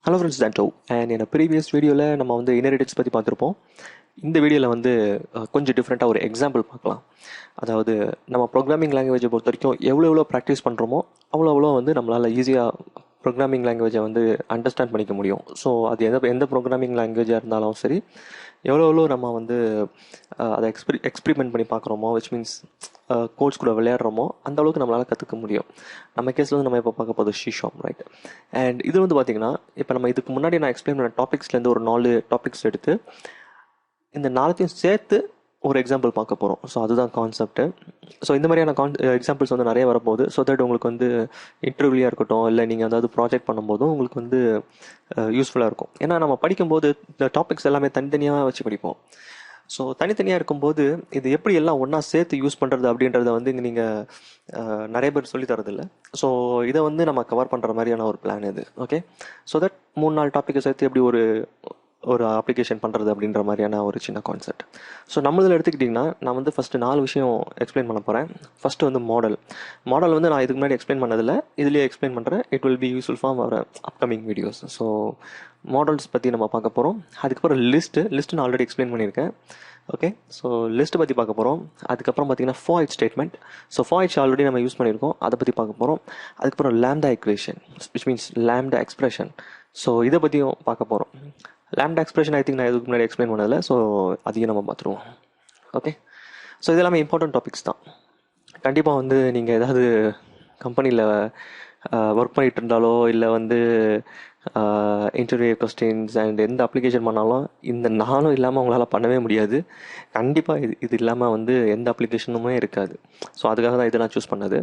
Hello friends, Anto. And என்னோட previous வீடியோவில் நம்ம வந்து இன்ஹெரிடன்ஸ் பற்றி பார்த்துருப்போம். இந்த வீடியோவில் வந்து கொஞ்சம் டிஃப்ரெண்ட்டாக ஒரு எக்ஸாம்பிள் பார்க்கலாம். அதாவது நம்ம ப்ரோக்ராமிங் லாங்குவேஜை பொறுத்த வரைக்கும் எவ்வளோ ப்ராக்டிஸ் பண்ணுறோமோ அவ்வளோ வந்து நம்மளால் ஈஸியாக ப்ரோக்ராமிங் லாங்குவேஜை வந்து அண்டர்ஸ்டாண்ட் பண்ணிக்க முடியும். ஸோ அது எந்த ப்ரோக்ராமிங் லாங்குவேஜாக இருந்தாலும் சரி, எவ்வளோ நம்ம வந்து அதை எக்ஸ்பிரிமெண்ட் பண்ணி பார்க்குறோமோ, விச் மீன்ஸ் கோட்ஸ் கூட விளையாடுறோமோ, அந்த அளவுக்கு நம்மளால் கற்றுக்க முடியும். நம்ம கேஸில் வந்து நம்ம இப்போ பார்க்க போகுது Csharp, ரைட்? அண்ட் இது வந்து பார்த்திங்கன்னா, இப்போ நம்ம இதுக்கு முன்னாடி நான் எக்ஸ்பிளைன் பண்ண டாபிக்ஸ்லேருந்து ஒரு 4 டாபிக்ஸ் எடுத்து இந்த 4த்தையும் சேர்த்து ஒரு எக்ஸாம்பிள் பார்க்க போகிறோம். ஸோ அதுதான் கான்செப்ட்டு. ஸோ இந்த மாதிரியான எக்ஸாம்பிள்ஸ் வந்து நிறைய வரப்போகுது. ஸோ தட் உங்களுக்கு வந்து இன்டர்வியூவாக இருக்கட்டும், இல்லை நீங்கள் ஏதாவது ப்ராஜெக்ட் பண்ணும்போதும் உங்களுக்கு வந்து யூஸ்ஃபுல்லாக இருக்கும். ஏன்னா நம்ம படிக்கும்போது இந்த டாபிக்ஸ் எல்லாமே தனித்தனியாக வச்சு படிப்போம். ஸோ தனித்தனியாக இருக்கும்போது இது எப்படி எல்லாம் ஒன்றா சேர்த்து யூஸ் பண்ணுறது அப்படின்றத வந்து இங்கே நீங்கள் நிறைய பேர் சொல்லி தரதில்லை. ஸோ இதை வந்து நம்ம கவர் பண்ணுற மாதிரியான ஒரு பிளான் இது. ஓகே, ஸோ தட் 3-4 டாப்பிக்கை சேர்த்து எப்படி ஒரு அப்ளிகேஷன் பண்ணுறது அப்படின்ற மாதிரியான ஒரு சின்ன கான்செப்ட். ஸோ நம்மளதில் எடுத்துக்கிட்டிங்கன்னா, நான் வந்து ஃபஸ்ட்டு 4 விஷயம் எக்ஸ்பிளைன் பண்ண போகிறேன். ஃபஸ்ட்டு வந்து மாடல் வந்து நான் இதுக்கு முன்னாடி எக்ஸ்பிளைன் பண்ணதில்லை, இதுலேயே எக்ஸ்பிளைன் பண்ணுறேன். It will be useful for our upcoming videos. So models பற்றி நம்ம பார்க்க போகிறோம். அதுக்கப்புறம் லிஸ்ட்டு நான் ஆல்ரெடி எக்ஸ்பிளைன் பண்ணியிருக்கேன். ஓகே, ஸோ லிஸ்ட்டு பற்றி பார்க்க போகிறோம். அதுக்கப்புறம் பார்த்தீங்கன்னா foreach statement. So foreach already நம்ம யூஸ் பண்ணியிருக்கோம், அதை பற்றி பார்க்க போகிறோம். அதுக்கப்புறம் lambda equation, which means lambda expression. So இதை பற்றியும் பார்க்க போகிறோம். lambda expression ஐ திங்க் நான் இதுக்கு முன்னாடி எக்ஸ்பிளைன் பண்ணதில்லை, ஸோ அதையும் நம்ம பார்த்துருவோம். ஓகே, ஸோ இது எல்லாமே இம்பார்ட்டன்ட் டாபிக்ஸ் தான். கண்டிப்பாக வந்து நீங்கள் ஏதாவது கம்பெனியில் ஒர்க் பண்ணிகிட்டு இருந்தாலோ, இல்லை வந்து இன்டர்வியூ கொஸ்டின்ஸ் அண்ட் எந்த அப்ளிகேஷன் பண்ணாலும் இந்த 4 இல்லாமல் உங்களால் பண்ணவே முடியாது. கண்டிப்பாக இது இல்லாமல் வந்து எந்த அப்ளிகேஷனுமே இருக்காது. ஸோ அதுக்காக தான் இதை நான் சூஸ் பண்ணது.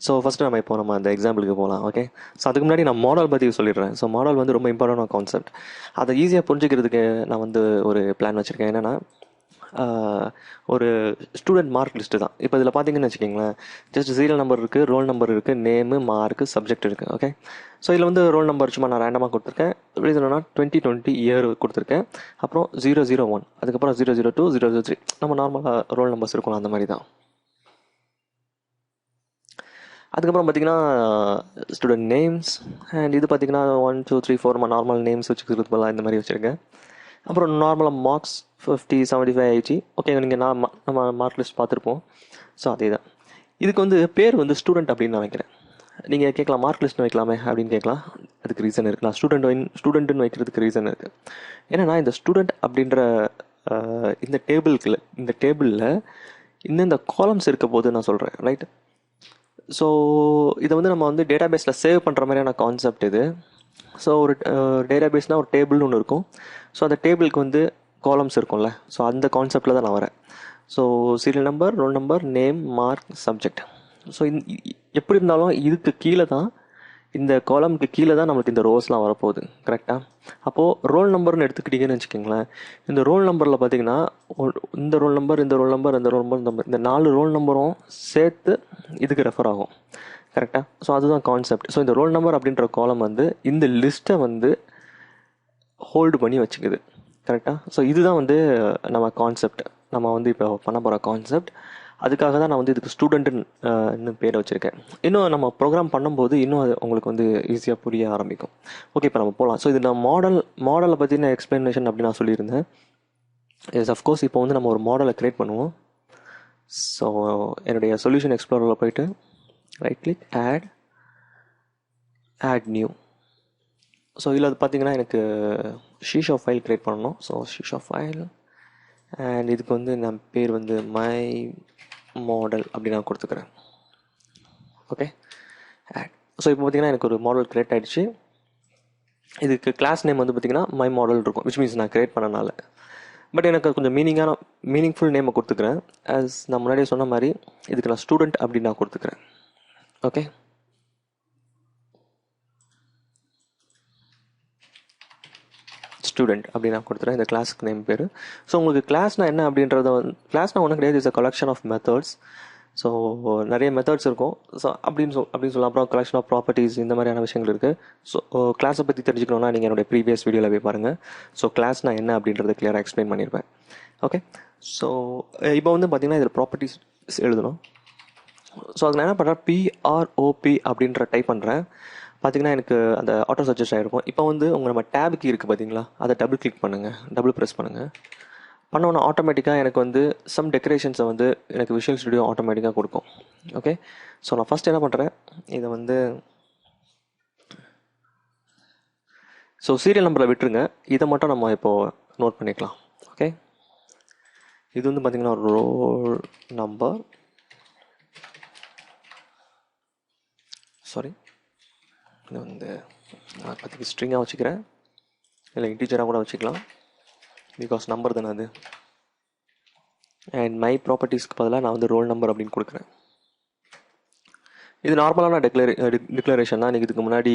ஸோ ஃபஸ்ட்டு நம்ம அந்த எக்ஸாம்பிளுக்கு போகலாம். ஓகே, ஸோ அதுக்கு முன்னாடி நான் மாடல் பற்றி சொல்லிடுறேன். ஸோ மாடல் வந்து ரொம்ப இம்பார்ட்டன்டான கான்செப்ட். அதை ஈஸியாக புரிஞ்சுக்கிறதுக்கு நான் வந்து ஒரு பிளான் வச்சுருக்கேன். என்னென்னா, ஒரு ஸ்டூடெண்ட் மார்க் லிஸ்ட்டு தான். இப்போ இதில் பார்த்தீங்கன்னு வச்சுக்கிங்களேன், ஜஸ்ட் சீரியல் நம்பர் இருக்குது, ரோல் நம்பர் இருக்குது, நேமு, மார்க்கு, சப்ஜெக்ட் இருக்குது. ஓகே, ஸோ இதில் வந்து ரோல் நம்பர் சும்மா நான் ரேண்டமாக கொடுத்துருக்கேன். எப்படி சொல்லணும்னா 2020 இயர் கொடுத்துருக்கேன். அப்புறம் 001, அதுக்கப்புறம் 002, 003 நம்ம நார்மலாக ரோல் நம்பர்ஸ் இருக்கும், அந்த மாதிரி தான். அதுக்கப்புறம் பார்த்தீங்கன்னா ஸ்டூடெண்ட் நேம்ஸ், அண்ட் இது பார்த்தீங்கன்னா 1 2 3 4 நம்ம நார்மல் நேம்ஸ் வச்சுக்கிறது போல இந்த மாதிரி வச்சுருக்கேன். அப்புறம் நார்மலாக மார்க்ஸ் 50 75 80. ஓகே, நீங்கள் நம்ம மார்க் லிஸ்ட் பார்த்துருப்போம். ஸோ அதே தான். இதுக்கு வந்து பேர் வந்து ஸ்டூடெண்ட் அப்படின்னு நான் வைக்கிறேன். நீங்கள் கேட்கலாம், மார்க் லிஸ்ட்னு வைக்கலாமே அப்படின்னு கேட்கலாம். அதுக்கு ரீசன் இருக்குது. நான் ஸ்டூடெண்ட்டுன்னு வைக்கிறதுக்கு ரீசன் இருக்குது. ஏன்னா இந்த ஸ்டூடெண்ட் அப்படின்ற இந்த டேபிளில் இந்த காலம்ஸ் இருக்க போது நான் சொல்கிறேன், ரைட்? ஸோ இதை வந்து நம்ம வந்து டேட்டா பேஸில் சேவ் பண்ணுற மாதிரியான கான்செப்ட் இது. ஸோ ஒரு டேட்டா பேஸ்னால் ஒரு டேபிள்னு ஒன்று இருக்கும். ஸோ அந்த டேபிளுக்கு வந்து காலம்ஸ் இருக்கும்ல, ஸோ அந்த கான்செப்டில் தான் நான் வரேன். So serial number, role number, name, mark, subject. So எப்படி இருந்தாலும் இதுக்கு கீழே தான், இந்த காலமுக்கு கீழே தான் நம்மளுக்கு இந்த ரோஸ்லாம் வரப்போகுது, கரெக்டாக? அப்போது ரோல் நம்பர்னு எடுத்துக்கிட்டிங்கன்னு வச்சுக்கோங்களேன். இந்த ரோல் நம்பரில் பார்த்தீங்கன்னா இந்த ரோல் நம்பர், இந்த ரோல் நம்பர், இந்த ரோல் நம்பர், இந்த 4 ரோல் நம்பரும் சேர்த்து இதுக்கு ரெஃபர் ஆகும், கரெக்டாக? ஸோ அதுதான் கான்செப்ட். ஸோ இந்த ரோல் நம்பர் அப்படின்ற காலம் வந்து இந்த லிஸ்ட்டை வந்து ஹோல்டு பண்ணி வச்சுக்குது, கரெக்டாக? ஸோ இதுதான் வந்து நம்ம கான்செப்ட், நம்ம வந்து இப்போ பண்ண போகிற கான்செப்ட். அதுக்காக தான் நான் வந்து இதுக்கு ஸ்டூடெண்ட்டுன்னு பேரை வச்சுருக்கேன். இன்னும் நம்ம ப்ரோக்ராம் பண்ணும்போது இன்னும் அது உங்களுக்கு வந்து ஈஸியாக புரிய ஆரம்பிக்கும். ஓகே, இப்போ நம்ம போகலாம். ஸோ இது நான் மாடலை பற்றின எக்ஸ்ப்ளனேஷன் அப்படி நான் சொல்லியிருந்தேன். Yes, of course. இப்போ வந்து நம்ம ஒரு மாடலை க்ரியேட் பண்ணுவோம். ஸோ என்னுடைய சொல்யூஷன் எக்ஸ்ப்ளோரரில் போயிட்டு right click, add new. So இதில் அது பார்த்தீங்கன்னா எனக்கு Csharp ஃபைல் க்ரியேட் பண்ணணும். ஸோ Csharp ஃபைல், அண்ட் இதுக்கு வந்து நான் பேர் வந்து மை மாடல் அப்படி நான் கொடுத்துக்கிறேன். Okay, add. ஸோ இப்போ பார்த்தீங்கன்னா எனக்கு ஒரு மாடல் க்ரியேட் ஆகிடுச்சு. இதுக்கு கிளாஸ் நேம் வந்து பார்த்தீங்கன்னா மை மாடல் இருக்கும், விச் மீன்ஸ் நான் க்ரியேட் பண்ணனால. பட் எனக்கு கொஞ்சம் மீனிங்ஃபுல் நேமை கொடுத்துக்கிறேன். ஆஸ் நான் முன்னாடியே சொன்ன மாதிரி இதுக்கு நான் ஸ்டூடெண்ட் அப்படின்னு நான் கொடுத்துக்கிறேன். ஓகே, ஸ்டூடெண்ட் அப்படி நான் கொடுத்துறேன் இந்த கிளாஸுக்கு நேம் பேர். ஸோ உங்களுக்கு கிளாஸ்னால் என்ன அப்படின்றத கிளாஸ்னால் ஒன்றும் கிடையாது, is a collection of methods. So நிறைய மெத்தட்ஸ் இருக்கும். ஸோ அப்படின்னு சொல்லலாம். அப்புறம் கலெக்ஷன் ஆஃப் ப்ராப்பர்ட்டிஸ், இந்த மாதிரியான விஷயங்கள் இருக்குது. ஸோ கிளாஸை பற்றி தெரிஞ்சுக்கணுன்னா நீங்கள் என்னுடைய ப்ரீவியஸ் வீடியோவில் போய் பாருங்கள். ஸோ கிளாஸ்னால் என்ன அப்படின்றத கிளியராக எக்ஸ்பிளைன் பண்ணியிருப்பேன். ஓகே, ஸோ இப்போ வந்து பார்த்தீங்கன்னா இதில் ப்ராப்பர்ட்டிஸ் எழுதணும். ஸோ அதுக்கு நான் என்ன பண்ணுறேன், PROP அப்படின்ற டைப் பண்ணுறேன். பார்த்தீங்கன்னா எனக்கு அந்த ஆட்டோ சஜஸ்ட் ஆகிருக்கும். இப்போ வந்து உங்கள் நம்ம டேப் கீ இருக்குது பார்த்தீங்களா, அதை டபுள் கிளிக் பண்ணுங்கள், டபுள் ப்ரெஸ் பண்ணுங்கள். பண்ணோன்னா ஆட்டோமேட்டிக்காக எனக்கு வந்து சம் டெக்கரேஷன்ஸை வந்து எனக்கு விஷுவல் ஸ்டுடியோ ஆட்டோமேட்டிக்காக கொடுக்கும். ஓகே, ஸோ நான் ஃபஸ்ட் என்ன பண்ணுறேன், இதை வந்து ஸோ சீரியல் நம்பரை விட்டுருங்க, இதை மட்டும் நம்ம இப்போது நோட் பண்ணிக்கலாம். ஓகே, இது வந்து பார்த்திங்கன்னா ரோல் நம்பர், சாரி இது வந்து நான் பற்றிக்கு ஸ்ட்ரிங்காக வச்சுக்கிறேன், இல்லை இன்டீஜராக கூட வச்சுக்கலாம், பிகாஸ் நம்பர் தானே அது. அண்ட் மை ப்ராப்பர்ட்டிஸ்க்கு பதிலாக நான் வந்து ரோல் நம்பர் அப்படின்னு கொடுக்குறேன். இது நார்மலான டிக்ளரேஷன் தான். நீங்கள் இதுக்கு முன்னாடி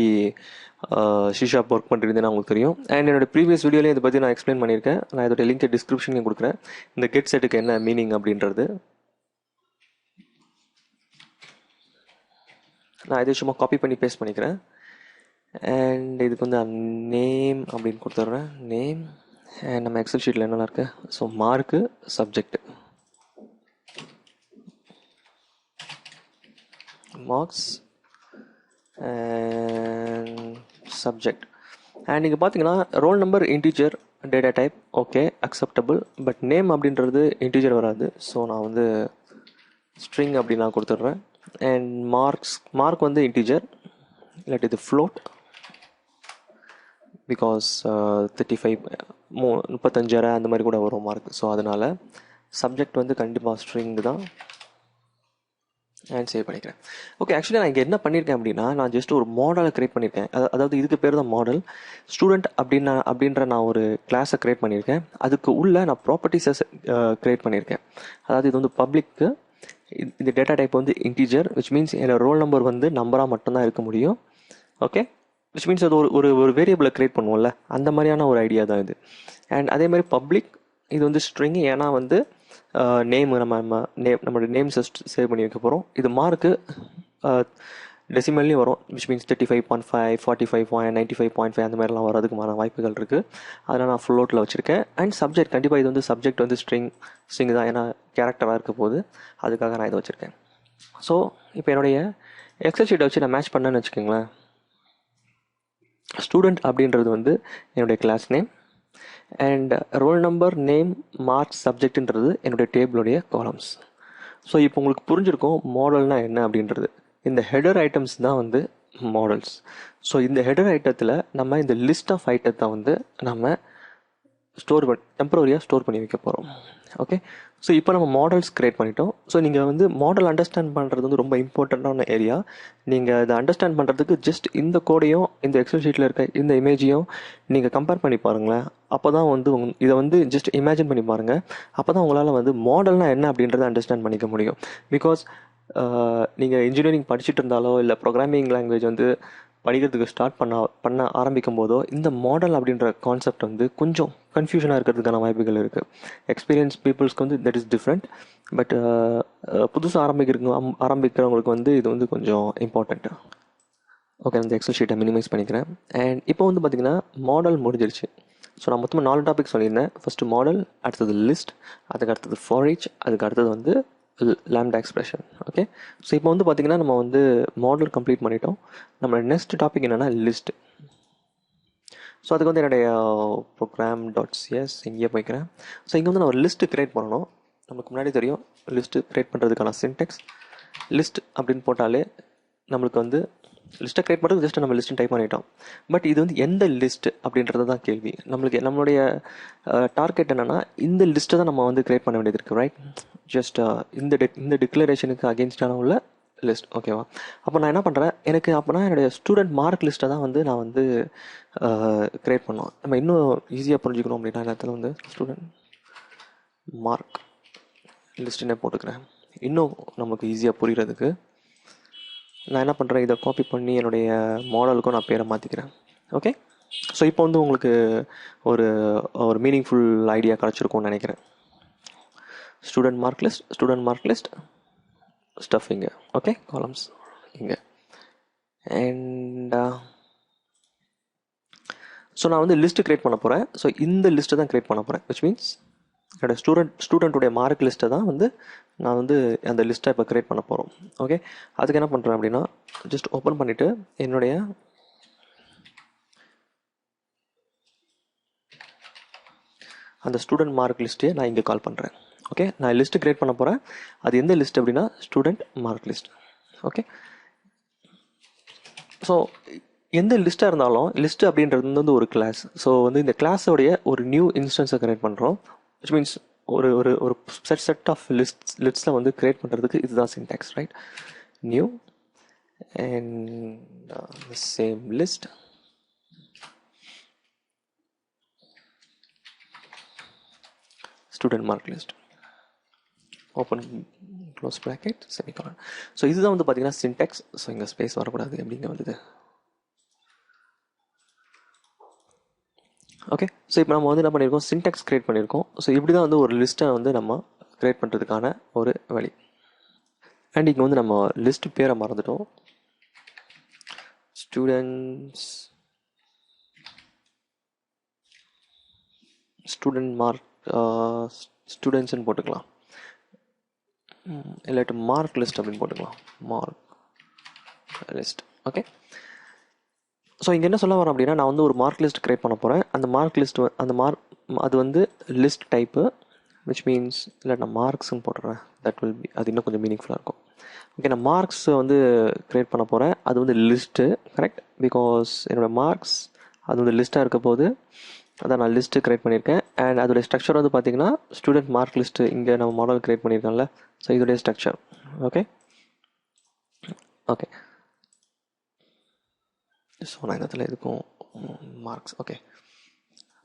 Csharp ஒர்க் பண்ணிருந்தேன்னு உங்களுக்கு தெரியும். அண்ட் என்னோட ப்ரீவியஸ் வீடியோலேயே இதை பற்றி நான் எக்ஸ்பிளைன் பண்ணியிருக்கேன். நான் இதோட லிங்க் டிஸ்கிரிப்ஷன்லையும் கொடுக்குறேன், இந்த கெட் செட்டுக்கு என்ன மீனிங் அப்படின்றது. நான் இதை சும்மா காப்பி பண்ணி பேஸ்ட் பண்ணிக்கிறேன். அண்ட் இதுக்கு வந்து நேம் அப்படின்னு கொடுத்துட்றேன், நேம். அண்ட் நம்ம எக்ஸல் ஷீட்டில் என்னென்ன இருக்குது, so mark, subject, marks and subject. And நீங்கள் பார்த்தீங்கன்னா roll number integer, data type okay acceptable, but name அப்படின்றது இன்டீஜர் வராது. ஸோ நான் வந்து ஸ்ட்ரிங் அப்படி நான் கொடுத்துட்றேன். அண்ட் மார்க் வந்து இன்டீஜர், இல்லாட்டி இது ஃப்ளோட், பிகாஸ் 35 35 அந்த மாதிரி கூட வரும் மார்க். ஸோ அதனால் சப்ஜெக்ட் வந்து கண்டிப்பாக ஸ்ட்ரிங் தான். அண்ட் சேவ் பண்ணிக்கிறேன். ஓகே, ஆக்சுவலி நான் இங்கே என்ன பண்ணியிருக்கேன் அப்படின்னா, நான் ஜஸ்ட் ஒரு மாடலை க்ரியேட் பண்ணியிருக்கேன். அதாவது இதுக்கு பேர் தான் மாடல். ஸ்டூடெண்ட் அப்படின்ற நான் ஒரு கிளாஸை க்ரியேட் பண்ணியிருக்கேன். அதுக்கு உள்ள நான் ப்ராப்பர்ட்டிஸை க்ரியேட் பண்ணியிருக்கேன். அதாவது இது வந்து பப்ளிக்கு, இந்த டேட்டா டைப் வந்து இன்டீஜர், விச் மீன்ஸ் என்னோட ரோல் நம்பர் வந்து நம்பராக மட்டும்தான் இருக்க முடியும். ஓகே, விச் மீன்ஸ் அது ஒரு வேரியபிளை க்ரியேட் பண்ணுவோம்ல, அந்த மாதிரியான ஒரு ஐடியா தான் இது. அண்ட் அதே மாதிரி பப்ளிக் இது வந்து ஸ்ட்ரிங், ஏன்னா வந்து நேம் நம்மளோட நேம்ஸ் சேவ் பண்ணி வைக்க போகிறோம். இது மார்க்கு டெசிமல்லையும் வரும், விச் மீன்ஸ் 35.5, 45.95.5 அந்த மாதிரிலாம் வரதுக்குமான வாய்ப்புகள் இருக்குது. அதனால் நான் ஃப்ளோட்டில் வச்சுருக்கேன். அண்ட் சப்ஜெக்ட் கண்டிப்பாக இது வந்து சப்ஜெக்ட் வந்து ஸ்ட்ரிங் தான், ஏன்னா கேரக்டராக இருக்க போது, அதுக்காக நான் இதை வச்சுருக்கேன். ஸோ இப்போ என்னுடைய எக்ஸல் ஷீட்டை வச்சு நான் மேட்ச் பண்ணேன்னு வச்சுக்கோங்களேன். ஸ்டூடெண்ட் அப்படின்றது வந்து என்னுடைய class name, and roll number, name, marks, சப்ஜெக்ட்ன்றது என்னுடைய டேபிளுடைய காலம்ஸ். ஸோ இப்போ உங்களுக்கு புரிஞ்சிருக்கும் மாடல்னால் என்ன அப்படின்றது. இந்த ஹெடர் ஐட்டம்ஸ் தான் வந்து மாடல்ஸ். ஸோ இந்த ஹெடர் ஐட்டத்தில் நம்ம இந்த லிஸ்ட் ஆஃப் ஐட்டத்தை வந்து நம்ம டெம்பரரியாக ஸ்டோர் பண்ணி வைக்க போகிறோம். ஓகே, ஸோ இப்போ நம்ம மாடல்ஸ் க்ரியேட் பண்ணிட்டோம். ஸோ நீங்கள் வந்து மாடல் அண்டர்ஸ்டாண்ட் பண்ணுறது வந்து ரொம்ப இம்பார்ட்டண்ட்டான ஏரியா. நீங்கள் அதை அண்டர்ஸ்டாண்ட் பண்ணுறதுக்கு ஜஸ்ட் இந்த கோடையும் இந்த எக்ஸல் ஷீட்டில் இருக்க இந்த இமேஜையும் நீங்கள் கம்பேர் பண்ணி பாருங்களேன். அப்போ தான் வந்து இதை வந்து ஜஸ்ட் இமேஜின் பண்ணி பாருங்கள். அப்போ தான் உங்களால் வந்து மாடல்னால் என்ன அப்படின்றத அண்டர்ஸ்டாண்ட் பண்ணிக்க முடியும். பிகாஸ் நீங்கள் இன்ஜினியரிங் படிச்சுட்டு இருந்தாலோ இல்லை ப்ரோக்ராமிங் லாங்குவேஜ் வந்து படிக்கிறதுக்கு ஸ்டார்ட் பண்ண ஆரம்பிக்கும் போதோ இந்த மாடல் அப்படின்ற கான்செப்ட் வந்து கொஞ்சம் கன்ஃபியூஷனாக இருக்கிறதுக்கான வாய்ப்புகள் இருக்குது. எக்ஸ்பீரியன்ஸ் பீப்புள்ஸ்க்கு வந்து தட் இஸ் டிஃப்ரெண்ட், பட் புதுசாக ஆரம்பிக்கிறவங்களுக்கு வந்து இது வந்து கொஞ்சம் இம்பார்ட்டண்ட். ஓகே, இந்த எக்ஸல் ஷீட்டை மினிமைஸ் பண்ணிக்கிறேன். அண்ட் இப்போ வந்து பார்த்திங்கன்னா மாடல் முடிஞ்சிருச்சு. ஸோ நான் மொத்தமாக 4 டாபிக் சொல்லியிருந்தேன். ஃபஸ்ட்டு மாடல், அடுத்தது லிஸ்ட், அதுக்கு அடுத்தது foreach, அதுக்கு அடுத்தது வந்து lambda எக்ஸ்பிரஷன். ஓகே, ஸோ இப்போ வந்து பார்த்திங்கன்னா நம்ம வந்து மாடல் கம்ப்ளீட் பண்ணிட்டோம். நம்ம நெக்ஸ்ட் டாபிக் என்னென்னா லிஸ்ட். ஸோ அதுக்கு வந்து என்னுடைய program.cs இங்கேயே போய்க்கிறேன். ஸோ இங்கே வந்து நான் ஒரு லிஸ்ட்டு க்ரியேட் பண்ணணும். நமக்கு முன்னாடி தெரியும் லிஸ்ட்டு க்ரியேட் பண்ணுறதுக்கான சின்டெக்ஸ். லிஸ்ட் அப்படின்னு போட்டாலே நம்மளுக்கு வந்து லிஸ்ட்டை க்ரியேட் பண்ணுறது ஜஸ்ட் நம்ம லிஸ்ட்டு டைப் பண்ணிட்டோம். பட் இது வந்து எந்த லிஸ்ட் அப்படின்றது தான் கேள்வி. நம்மளுடைய டார்கெட் என்னென்னா இந்த லிஸ்ட்டை தான் நம்ம வந்து க்ரியேட் பண்ண வேண்டியது இருக்குது, ரைட்? ஜஸ்ட் இந்த டிக்ளரேஷனுக்கு அகேன்ஸ்டான உள்ள லிஸ்ட். ஓகேவா? அப்போ நான் என்ன பண்ணுறேன், எனக்கு அப்போனா என்னுடைய ஸ்டூடெண்ட் மார்க் லிஸ்ட்டை தான் வந்து நான் வந்து க்ரியேட் பண்ணோம். நம்ம இன்னும் ஈஸியாக புரிஞ்சுக்கணும் அப்படின்னா இடத்துல வந்து ஸ்டூடெண்ட் மார்க் லிஸ்ட்டுன்னே போட்டுக்கிறேன். இன்னும் நமக்கு ஈஸியாக புரிகிறதுக்கு நான் என்ன பண்ணுறேன், இதை காப்பி பண்ணி என்னுடைய மாடலுக்கும் நான் பேரை மாற்றிக்கிறேன். ஓகே, ஸோ இப்போ வந்து உங்களுக்கு ஒரு மீனிங்ஃபுல் ஐடியா கிடச்சிருக்கும்னு நினைக்கிறேன். ஸ்டூடெண்ட் மார்க் லிஸ்ட் ஸ்டஃப் இங்கே. ஓகே, காலம்ஸ் இங்கே. அண்ட் ஸோ நான் வந்து லிஸ்ட்டு க்ரியேட் பண்ண போகிறேன். ஸோ இந்த லிஸ்ட்டை தான் க்ரியேட் பண்ண போகிறேன், விச் மீன்ஸ் என்னோடய ஸ்டூடெண்ட்டுடைய மார்க் லிஸ்ட்டை தான் வந்து நான் வந்து அந்த லிஸ்ட்டை இப்போ க்ரியேட் பண்ண போகிறோம். ஓகே, அதுக்கு என்ன பண்ணுறேன் அப்படின்னா ஜஸ்ட் ஓப்பன் பண்ணிவிட்டு என்னுடைய அந்த ஸ்டூடெண்ட் மார்க் லிஸ்ட்டே நான் இங்கே கால் பண்ணுறேன். ஓகே, நான் லிஸ்ட்டு கிரியேட் பண்ண போகிறேன். அது எந்த லிஸ்ட் அப்படின்னா student mark list. Okay, so எந்த லிஸ்ட்டாக இருந்தாலும் லிஸ்ட் அப்படின்றது வந்து ஒரு கிளாஸ். ஸோ வந்து இந்த கிளாஸோடைய ஒரு நியூ இன்ஸ்டன்ஸை கிரியேட் பண்ணுறோம். விச் மீன்ஸ் ஒரு ஒரு ஒரு செட் ஆஃப் லிஸ்ட்டில் வந்து கிரியேட் பண்ணுறதுக்கு இதுதான் syntax, right? New and the same list, student mark list, open close bracket semicolon. So இதுதான் வந்து பார்த்தீங்கன்னா சின்டாக்ஸ். ஸோ இங்கே ஸ்பேஸ் வரக்கூடாது அப்படிங்க வந்தது. ஓகே, ஸோ இப்போ நம்ம வந்து என்ன பண்ணியிருக்கோம், சின்டாக்ஸ் கிரியேட் பண்ணியிருக்கோம். ஸோ இப்படி தான் வந்து ஒரு லிஸ்ட்டை வந்து நம்ம கிரியேட் பண்ணுறதுக்கான ஒரு வழி. அண்ட் இங்கே வந்து நம்ம லிஸ்ட் பேரை மறந்துட்டோம். ஸ்டூடெண்ட் மார்க் ஸ்டூடெண்ட்ஸ்ன்னு போட்டுக்கலாம், இல்லாட்டி மார்க் லிஸ்ட் அப்படின்னு போட்டுக்கலாம், மார்க் லிஸ்ட். ஓகே, ஸோ இங்கே என்ன சொல்ல வரேன் அப்படின்னா, நான் வந்து ஒரு மார்க் லிஸ்ட் கிரியேட் பண்ண போகிறேன். அந்த மார்க் லிஸ்ட் அது வந்து லிஸ்ட் டைப்பு, விச் மீன்ஸ் இல்லை நான் மார்க்ஸ்ன்னு போட்டுறேன். தட் வில் பி, அது இன்னும் கொஞ்சம் மீனிங்ஃபுல்லாக இருக்கும். ஓகே, நான் மார்க்ஸ் வந்து க்ரியேட் பண்ண போகிறேன். அது வந்து லிஸ்ட்டு, கரெக்ட்? பிகாஸ் என்னோடய மார்க்ஸ் அது வந்து லிஸ்ட்டாக இருக்க போது அதான் நான் லிஸ்ட்டு க்ரியேட் பண்ணியிருக்கேன். அண்ட் அதோடைய ஸ்ட்ரக்சர் வந்து பார்த்திங்கன்னா ஸ்டூடெண்ட் மார்க் லிஸ்ட்டு இங்கே நம்ம மாடல் க்ரியேட் பண்ணியிருக்கோம்ல. ஸோ இதோடைய ஸ்ட்ரக்சர். ஓகே ஓகே ஸோ நான் இந்த இடத்துல இருக்கும் மார்க்ஸ். ஓகே,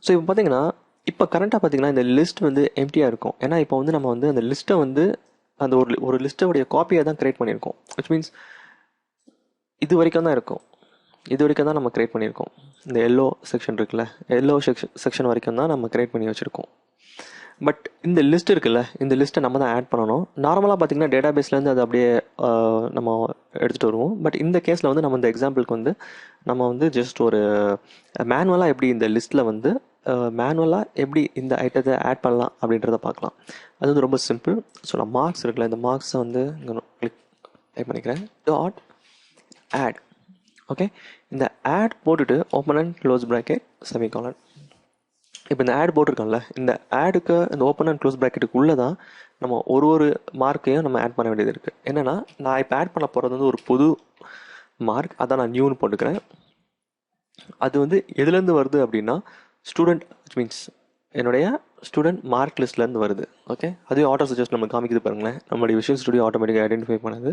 ஸோ இப்போ பார்த்தீங்கன்னா இப்போ கரண்ட்டாக பார்த்தீங்கன்னா இந்த லிஸ்ட் வந்து எம்டியாக இருக்கும். ஏன்னா இப்போ வந்து நம்ம வந்து அந்த லிஸ்ட்டை வந்து அந்த ஒரு லிஸ்ட்டோடைய காப்பியை தான் க்ரியேட் பண்ணியிருக்கோம். விச் மீன்ஸ் இது வரைக்கும் தான் இருக்கும், இது வரைக்கும் தான் நம்ம க்ரியேட் பண்ணியிருக்கோம். இந்த எல்லோ செக்ஷன் இருக்குல்ல, எல்லோ செக்ஷன் வரைக்கும் தான் நம்ம க்ரியேட் பண்ணி வச்சுருக்கோம். பட் இந்த லிஸ்ட் இருக்குல்ல, இந்த லிஸ்ட்டை நம்ம தான் ஆட் பண்ணணும். நார்மலாக பார்த்தீங்கன்னா டேட்டா பேஸ்லேருந்து அது அப்படியே நம்ம எடுத்துகிட்டு வருவோம். பட் இந்த கேஸில் வந்து நம்ம இந்த எக்ஸாம்பிளுக்கு வந்து நம்ம வந்து ஜஸ்ட் ஒரு மேனுவலாக எப்படி இந்த லிஸ்ட்டில் வந்து மேனுவலாக எப்படி இந்த ஐட்டத்தை ஆட் பண்ணலாம் அப்படின்றத பார்க்கலாம். அது வந்து ரொம்ப சிம்பிள். ஸோ நான் மார்க்ஸ் இருக்குல்ல, இந்த மார்க்ஸை வந்து இங்கே கிளிக் டைப் பண்ணிக்கிறேன், டாட் ஆட். ஓகே, இந்த ஆட் போட்டுட்டு open and close bracket semicolon. இப்போ இந்த ஆட் போட்டிருக்கோம்ல, இந்த ஆடுக்கு இந்த ஓப்பன் அண்ட் க்ளோஸ் ப்ராக்கெட்டுக்கு உள்ளே தான் நம்ம ஒரு மார்க்கையும் நம்ம ஆட் பண்ண வேண்டியது இருக்குது. என்னென்னா நான் இப்போ ஆட் பண்ண போகிறது வந்து ஒரு புது மார்க், அதான் நான் நியூன்னு போட்டுக்கிறேன். அது வந்து எதுலேருந்து வருது அப்படின்னா ஸ்டூடெண்ட், விச் மீன்ஸ் என்னுடைய ஸ்டூடெண்ட் மார்க் லிஸ்ட்லேருந்து வருது. ஓகே, அதுவே ஆட்டோ சஜஸ்ட் நம்ம காமிக்குது பாருங்களேன், நம்மளுடைய விஷுவல் ஸ்டுடியோ ஆட்டோமேட்டிக்காக ஐடென்டிஃபை பண்ணுது.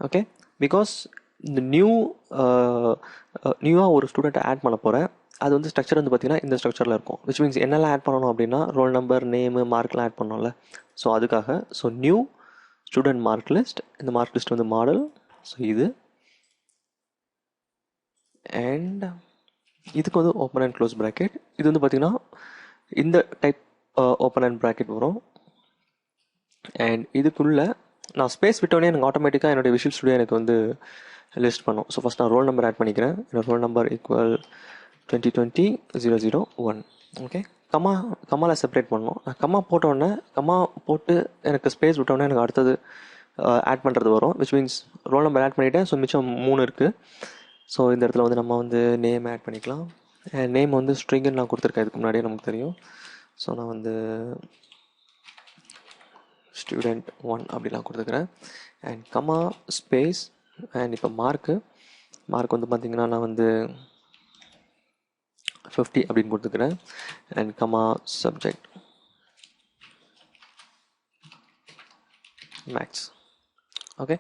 ஓகே, பிகாஸ் இந்த நியூவாக ஒரு ஸ்டூடெண்ட்டை ஆட் பண்ண போகிறேன். அது வந்து ஸ்ட்ரக்சர் வந்து பார்த்திங்கன்னா இந்த ஸ்ட்ரக்சரில் இருக்கும். விச் மீன்ஸ் என்னெல்லாம் ஆட் பண்ணணும் அப்படின்னா ரோல் நம்பர், நேமு, மார்க்லாம் ஆட் பண்ணோம்ல. ஸோ அதுக்காக so new student mark list, இந்த மார்க் லிஸ்ட் வந்து மாடல். ஸோ இது அண்ட் இதுக்கு வந்து ஓப்பன் அண்ட் க்ளோஸ் ப்ராக்கெட். இது வந்து பார்த்திங்கன்னா இந்த டைப் ஓப்பன் அண்ட் ப்ராக்கெட் வரும். அண்ட் இதுக்குள்ளே நான் ஸ்பேஸ் விட்டோடனே எனக்கு ஆட்டோமேட்டிக்காக என்னுடைய விஷுவல் ஸ்டுடியோ எனக்கு வந்து லிஸ்ட் பண்ணும். ஸோ ஃபஸ்ட் நான் ரோல் நம்பர் ஆட் பண்ணிக்கிறேன். என்னோட ரோல் நம்பர் ஈக்குவல் 2020-001. ஓகே, கம்மாவில் செப்பரேட் பண்ணணும். நான் கம்மா போட்டோடனே, கம்மா போட்டு எனக்கு ஸ்பேஸ் விட்டோடனே எனக்கு அடுத்தது ஆட் பண்ணுறது வரும். Which means roll number add பண்ணிவிட்டேன். ஸோ மிச்சம் 3 இருக்குது. ஸோ இந்த இடத்துல வந்து நம்ம வந்து நேம் ஆட் பண்ணிக்கலாம். நேம் வந்து ஸ்ட்ரிங்குன்னு நான் கொடுத்துருக்கேன், இதுக்கு முன்னாடியே நமக்கு தெரியும். ஸோ நான் வந்து ஸ்டூடெண்ட் 1 அப்படிலாம் கொடுத்துக்கிறேன். And comma space. அண்ட் இப்போ மார்க் வந்து பார்த்திங்கன்னா நான் வந்து 50 அப்படின்னு கொடுத்துக்கிறேன். And comma subject maths. Okay,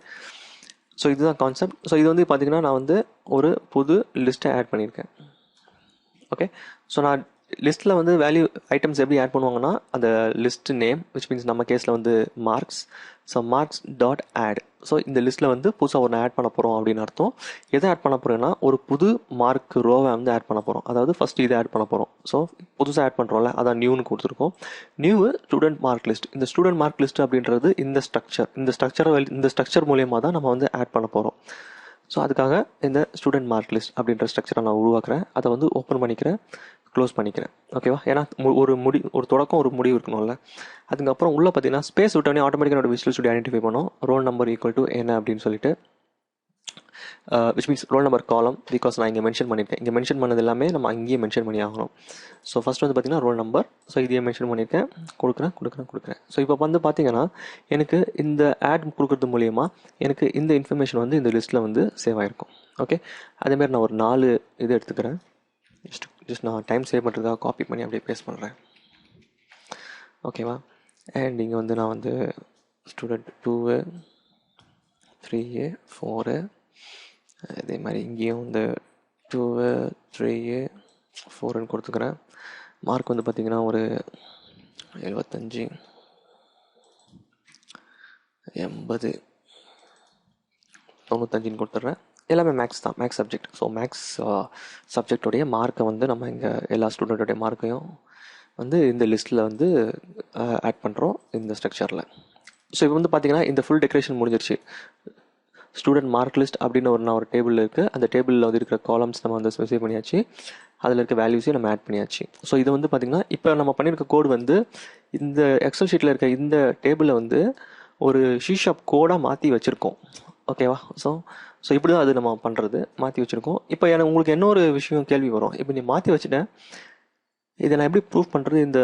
so இதுதான் கான்செப்ட். ஸோ இது வந்து பார்த்திங்கன்னா நான் வந்து ஒரு புது லிஸ்ட்டை ஆட் பண்ணியிருக்கேன். ஓகே, ஸோ நான் லிஸ்ட்டில் வந்து வேல்யூ ஐட்டம்ஸ் எப்படி ஆட் பண்ணுவாங்கன்னா அந்த லிஸ்ட் நேம், விச் மீன்ஸ் நம்ம கேஸில் வந்து marks. So marks dot add. So இந்த லிஸ்ட்டில் வந்து புதுசாக ஒன்று ஆட் பண்ண போகிறோம் அப்படின்னு அர்த்தம். எதை ஆட் பண்ண போகிறோன்னா ஒரு புது மார்க் ரோவை வந்து ஆட் பண்ண போகிறோம். அதாவது ஃபஸ்ட்டு இதை ஆட் பண்ண போகிறோம். ஸோ புதுசாக ஆட் பண்ணுறோம்ல, அதான் நியூன்னு கொடுத்துருக்கோம். New student mark list. இந்த ஸ்டூடெண்ட் மார்க் லிஸ்ட் அப்படின்றது இந்த ஸ்ட்ரக்சர் மூலியமாக தான் நம்ம வந்து ஆட் பண்ண போகிறோம். ஸோ அதுக்காக இந்த ஸ்டூடெண்ட் மார்க் லிஸ்ட் அப்படின்ற ஸ்ட்ரக்சரை நான் உருவாக்குறேன். அதை வந்து ஓப்பன் பண்ணிக்கிறேன், க்ளோஸ் பண்ணிக்கிறேன். ஓகேவா? ஏன்னா ஒரு தொடக்கம் ஒரு முடிவு இருக்கணும்ல. அதுக்கப்புறம் உள்ளே பார்த்தீங்கன்னா ஸ்பேஸ் விட்டோடனே ஆட்டோமேட்டிக்காக என்னோட விஷுவல் ஸ்டுடியோ ஐடென்டிஃபை பண்ணும் ரோல் நம்பர் ஈக்குவல் டு என்ன அப்படின்னு சொல்லிட்டு. விச் மீன்ஸ் ரோல் நம்பர் காலம், பிகாஸ் நான் இங்கே மென்ஷன் பண்ணியிருக்கேன். இங்கே மென்ஷன் பண்ணது எல்லாமே நம்ம அங்கேயே மென்ஷன் பண்ணி ஆகணும். ஸோ ஃபஸ்ட் வந்து பார்த்தீங்கன்னா ரோல் நம்பர். ஸோ இதையே மென்ஷன் பண்ணியிருக்கேன், கொடுக்குறேன். ஸோ இப்போ வந்து பார்த்தீங்கன்னா எனக்கு இந்த ஆட் கொடுக்குறது மூலியமா எனக்கு இந்த இன்ஃபர்மேஷன் வந்து இந்த லிஸ்ட்டில் வந்து சேவ் ஆகிருக்கும். ஓகே, அதேமாதிரி நான் ஒரு 4 இது எடுத்துக்கிறேன். ஜஸ்ட் நான் டைம் சேவ் பண்ணுறதுக்காக காப்பி பண்ணி அப்படியே பேஸ்ட் பண்ணுறேன். ஓகேவா? அண்ட் இங்கே வந்து நான் வந்து ஸ்டூடெண்ட் 2, 3, 4, அதே மாதிரி இங்கேயும் வந்து 2, 3, 4ன்னு கொடுத்துக்கிறேன். மார்க் வந்து பார்த்திங்கன்னா ஒரு 75, 80, 95ன்னு கொடுத்துட்றேன். எல்லாமே மேக்ஸ் தான், மேக்ஸ் சப்ஜெக்ட். ஸோ மேக்ஸ் சப்ஜெக்டோடைய மார்க்கை வந்து நம்ம இங்கே எல்லா ஸ்டூடெண்ட்டோடைய மார்க்கையும் வந்து இந்த லிஸ்ட்டில் வந்து ஆட் பண்ணுறோம் இந்த ஸ்ட்ரக்சரில். ஸோ இப்போ வந்து பார்த்தீங்கன்னா இந்த ஃபுல் டெக்கரேஷன் முடிஞ்சிருச்சு. ஸ்டூடெண்ட் மார்க் லிஸ்ட் அப்படின்னு ஒரு டேபிள் இருக்குது. அந்த டேபிளில் வந்து இருக்கிற காலம்ஸ் நம்ம வந்து ஸ்பெசிஃபை பண்ணியாச்சு. அதில் இருக்க வேல்யூஸையும் நம்ம ஆட் பண்ணியாச்சு. ஸோ இது வந்து பார்த்திங்கன்னா இப்போ நம்ம பண்ணியிருக்க கோடு வந்து இந்த எக்ஸல் ஷீட்டில் இருக்க இந்த டேபிளை வந்து ஒரு Csharp கோடாக மாற்றி வச்சுருக்கோம். ஓகேவா? ஸோ இப்படி தான் அது நம்ம பண்ணுறது, மாற்றி வச்சுருக்கோம். இப்போ எனக்கு உங்களுக்கு என்ன ஒரு விஷயம் கேள்வி வரும், இப்போ நீ மாற்றி வச்சுட்டேன், இதை நான் எப்படி ப்ரூஃப் பண்ணுறது, இந்த